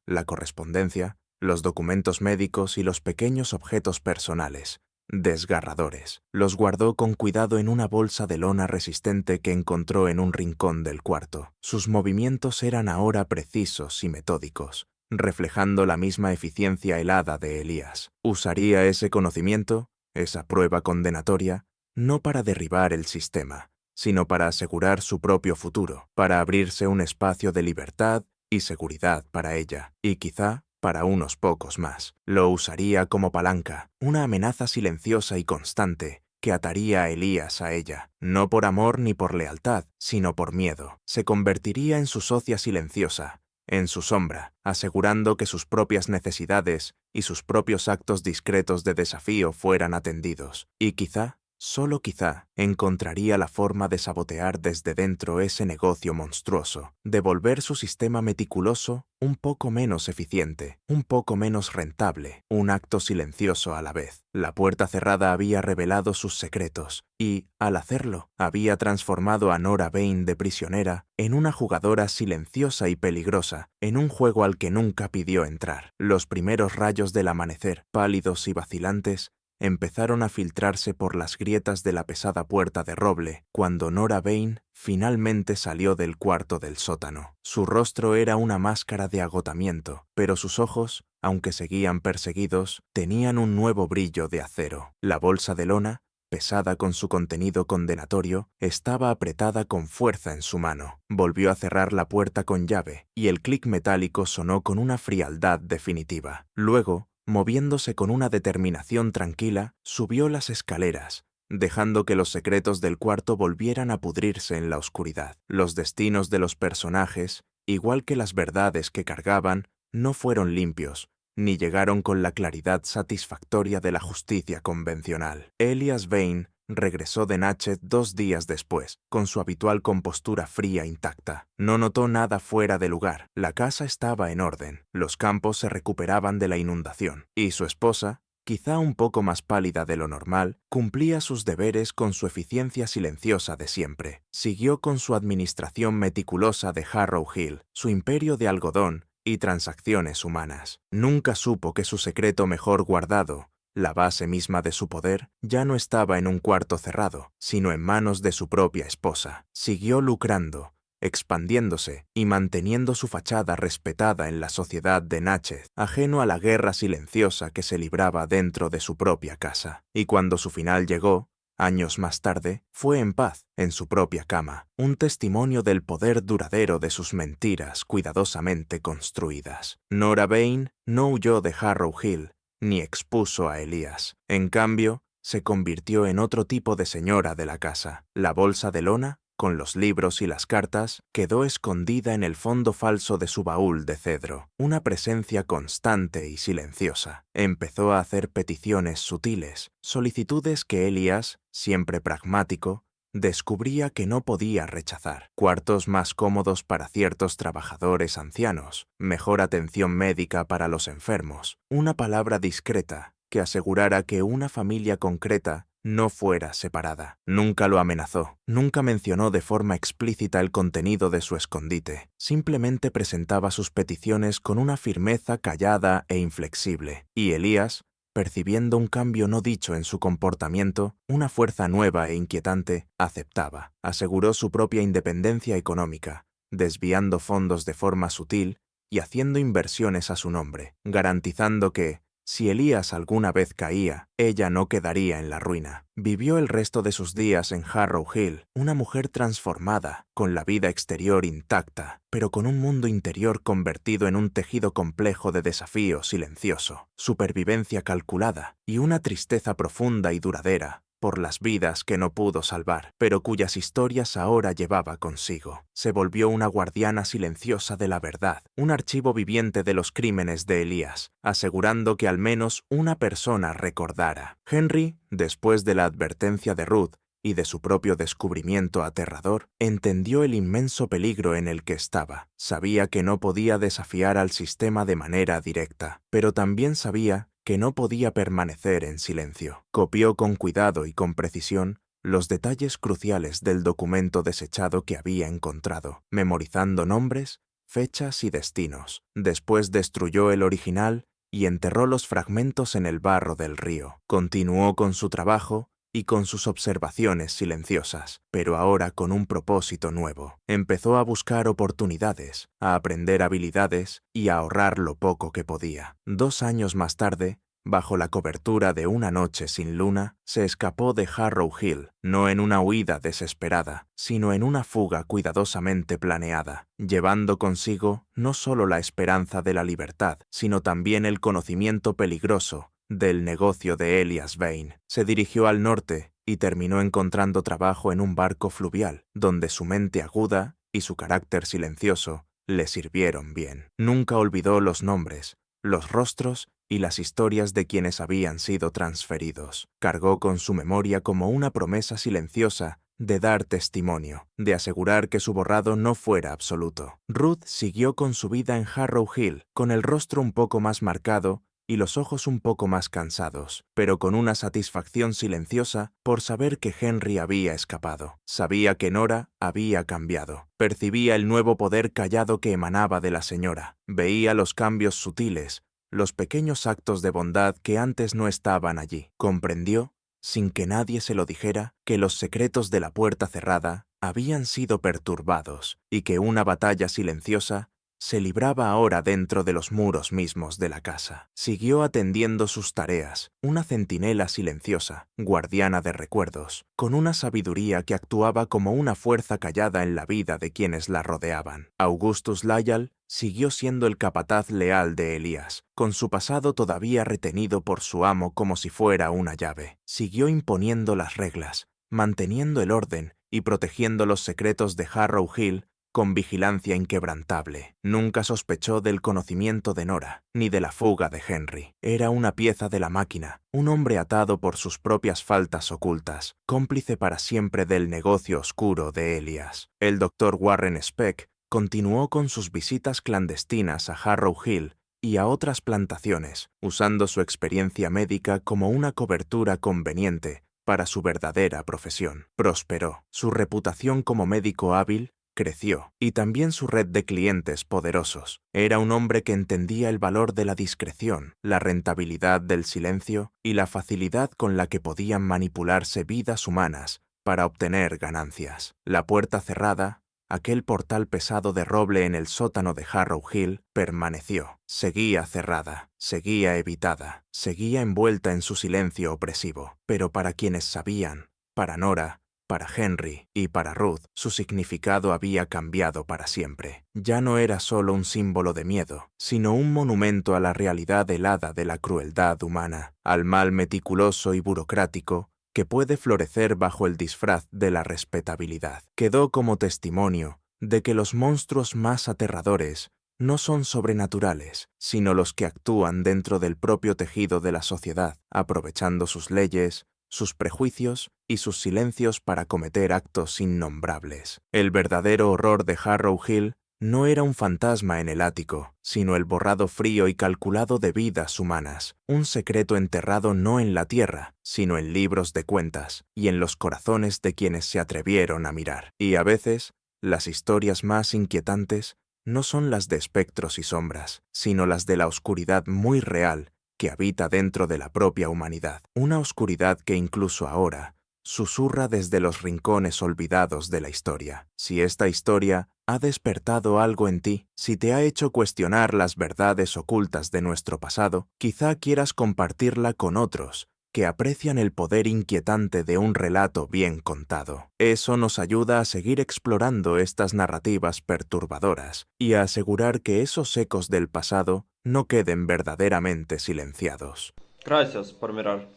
la correspondencia, los documentos médicos y los pequeños objetos personales, desgarradores. Los guardó con cuidado en una bolsa de lona resistente que encontró en un rincón del cuarto. Sus movimientos eran ahora precisos y metódicos, reflejando la misma eficiencia helada de Elías. Usaría ese conocimiento, esa prueba condenatoria, no para derribar el sistema, sino para asegurar su propio futuro, para abrirse un espacio de libertad y seguridad para ella, y quizá para unos pocos más. Lo usaría como palanca, una amenaza silenciosa y constante que ataría a Elías a ella, no por amor ni por lealtad, sino por miedo. Se convertiría en su socia silenciosa, en su sombra, asegurando que sus propias necesidades y sus propios actos discretos de desafío fueran atendidos, y quizá, solo quizá, encontraría la forma de sabotear desde dentro ese negocio monstruoso, de volver su sistema meticuloso un poco menos eficiente, un poco menos rentable, un acto silencioso a la vez. La puerta cerrada había revelado sus secretos y, al hacerlo, había transformado a Nora Vane de prisionera en una jugadora silenciosa y peligrosa, en un juego al que nunca pidió entrar. Los primeros rayos del amanecer, pálidos y vacilantes, empezaron a filtrarse por las grietas de la pesada puerta de roble cuando Nora Vane finalmente salió del cuarto del sótano. Su rostro era una máscara de agotamiento, pero sus ojos, aunque seguían perseguidos, tenían un nuevo brillo de acero. La bolsa de lona, pesada con su contenido condenatorio, estaba apretada con fuerza en su mano. Volvió a cerrar la puerta con llave, y el clic metálico sonó con una frialdad definitiva. Luego, moviéndose con una determinación tranquila, subió las escaleras, dejando que los secretos del cuarto volvieran a pudrirse en la oscuridad. Los destinos de los personajes, igual que las verdades que cargaban, no fueron limpios, ni llegaron con la claridad satisfactoria de la justicia convencional. Elias Vane regresó de Natchez 2 días después, con su habitual compostura fría intacta. No notó nada fuera de lugar. La casa estaba en orden, los campos se recuperaban de la inundación, y su esposa, quizá un poco más pálida de lo normal, cumplía sus deberes con su eficiencia silenciosa de siempre. Siguió con su administración meticulosa de Harrow Hill, su imperio de algodón y transacciones humanas. Nunca supo que su secreto mejor guardado, la base misma de su poder, ya no estaba en un cuarto cerrado, sino en manos de su propia esposa. Siguió lucrando, expandiéndose y manteniendo su fachada respetada en la sociedad de Natchez, ajeno a la guerra silenciosa que se libraba dentro de su propia casa. Y cuando su final llegó, años más tarde, fue en paz, en su propia cama, un testimonio del poder duradero de sus mentiras cuidadosamente construidas. Nora Vane no huyó de Harrow Hill, ni expuso a Elías. En cambio, se convirtió en otro tipo de señora de la casa. La bolsa de lona, con los libros y las cartas, quedó escondida en el fondo falso de su baúl de cedro, una presencia constante y silenciosa. Empezó a hacer peticiones sutiles, solicitudes que Elías, siempre pragmático, descubría que no podía rechazar. Cuartos más cómodos para ciertos trabajadores ancianos, mejor atención médica para los enfermos, una palabra discreta que asegurara que una familia concreta no fuera separada. Nunca lo amenazó, nunca mencionó de forma explícita el contenido de su escondite. Simplemente presentaba sus peticiones con una firmeza callada e inflexible. Y Elías, percibiendo un cambio no dicho en su comportamiento, una fuerza nueva e inquietante, aceptaba. Aseguró su propia independencia económica, desviando fondos de forma sutil y haciendo inversiones a su nombre, garantizando que, si Elías alguna vez caía, ella no quedaría en la ruina. Vivió el resto de sus días en Harrow Hill, una mujer transformada, con la vida exterior intacta, pero con un mundo interior convertido en un tejido complejo de desafío silencioso, supervivencia calculada y una tristeza profunda y duradera por las vidas que no pudo salvar, pero cuyas historias ahora llevaba consigo. Se volvió una guardiana silenciosa de la verdad, un archivo viviente de los crímenes de Elías, asegurando que al menos una persona recordara. Henry, después de la advertencia de Ruth y de su propio descubrimiento aterrador, entendió el inmenso peligro en el que estaba. Sabía que no podía desafiar al sistema de manera directa, pero también sabía que no podía permanecer en silencio. Copió con cuidado y con precisión los detalles cruciales del documento desechado que había encontrado, memorizando nombres, fechas y destinos. Después destruyó el original y enterró los fragmentos en el barro del río. Continuó con su trabajo y con sus observaciones silenciosas, pero ahora con un propósito nuevo. Empezó a buscar oportunidades, a aprender habilidades y a ahorrar lo poco que podía. 2 años más tarde, bajo la cobertura de una noche sin luna, se escapó de Harrow Hill, no en una huida desesperada, sino en una fuga cuidadosamente planeada, llevando consigo no solo la esperanza de la libertad, sino también el conocimiento peligroso del negocio de Elias Vane. Se dirigió al norte y terminó encontrando trabajo en un barco fluvial, donde su mente aguda y su carácter silencioso le sirvieron bien. Nunca olvidó los nombres, los rostros y las historias de quienes habían sido transferidos. Cargó con su memoria como una promesa silenciosa de dar testimonio, de asegurar que su borrado no fuera absoluto. Ruth siguió con su vida en Harrow Hill, con el rostro un poco más marcado y los ojos un poco más cansados, pero con una satisfacción silenciosa por saber que Henry había escapado. Sabía que Nora había cambiado. Percibía el nuevo poder callado que emanaba de la señora. Veía los cambios sutiles, los pequeños actos de bondad que antes no estaban allí. Comprendió, sin que nadie se lo dijera, que los secretos de la puerta cerrada habían sido perturbados y que una batalla silenciosa se libraba ahora dentro de los muros mismos de la casa. Siguió atendiendo sus tareas, una centinela silenciosa, guardiana de recuerdos, con una sabiduría que actuaba como una fuerza callada en la vida de quienes la rodeaban. Augustus Lyall siguió siendo el capataz leal de Elías, con su pasado todavía retenido por su amo como si fuera una llave. Siguió imponiendo las reglas, manteniendo el orden y protegiendo los secretos de Harrow Hill con vigilancia inquebrantable. Nunca sospechó del conocimiento de Nora, ni de la fuga de Henry. Era una pieza de la máquina, un hombre atado por sus propias faltas ocultas, cómplice para siempre del negocio oscuro de Elias. El doctor Warren Speck continuó con sus visitas clandestinas a Harrow Hill y a otras plantaciones, usando su experiencia médica como una cobertura conveniente para su verdadera profesión. Prosperó. Su reputación como médico hábil creció, y también su red de clientes poderosos. Era un hombre que entendía el valor de la discreción, la rentabilidad del silencio y la facilidad con la que podían manipularse vidas humanas para obtener ganancias. La puerta cerrada, aquel portal pesado de roble en el sótano de Harrow Hill, permaneció. Seguía cerrada, seguía evitada, seguía envuelta en su silencio opresivo. Pero para quienes sabían, para Nora, para Henry y para Ruth, su significado había cambiado para siempre. Ya no era solo un símbolo de miedo, sino un monumento a la realidad helada de la crueldad humana, al mal meticuloso y burocrático que puede florecer bajo el disfraz de la respetabilidad. Quedó como testimonio de que los monstruos más aterradores no son sobrenaturales, sino los que actúan dentro del propio tejido de la sociedad, aprovechando sus leyes, sus prejuicios y sus silencios para cometer actos innombrables. El verdadero horror de Harrow Hill no era un fantasma en el ático, sino el borrado frío y calculado de vidas humanas, un secreto enterrado no en la tierra, sino en libros de cuentas y en los corazones de quienes se atrevieron a mirar. Y a veces, las historias más inquietantes no son las de espectros y sombras, sino las de la oscuridad muy real que habita dentro de la propia humanidad, una oscuridad que incluso ahora susurra desde los rincones olvidados de la historia. Si esta historia ha despertado algo en ti, si te ha hecho cuestionar las verdades ocultas de nuestro pasado, quizá quieras compartirla con otros que aprecian el poder inquietante de un relato bien contado. Eso nos ayuda a seguir explorando estas narrativas perturbadoras y a asegurar que esos ecos del pasado no queden verdaderamente silenciados. Gracias por mirar.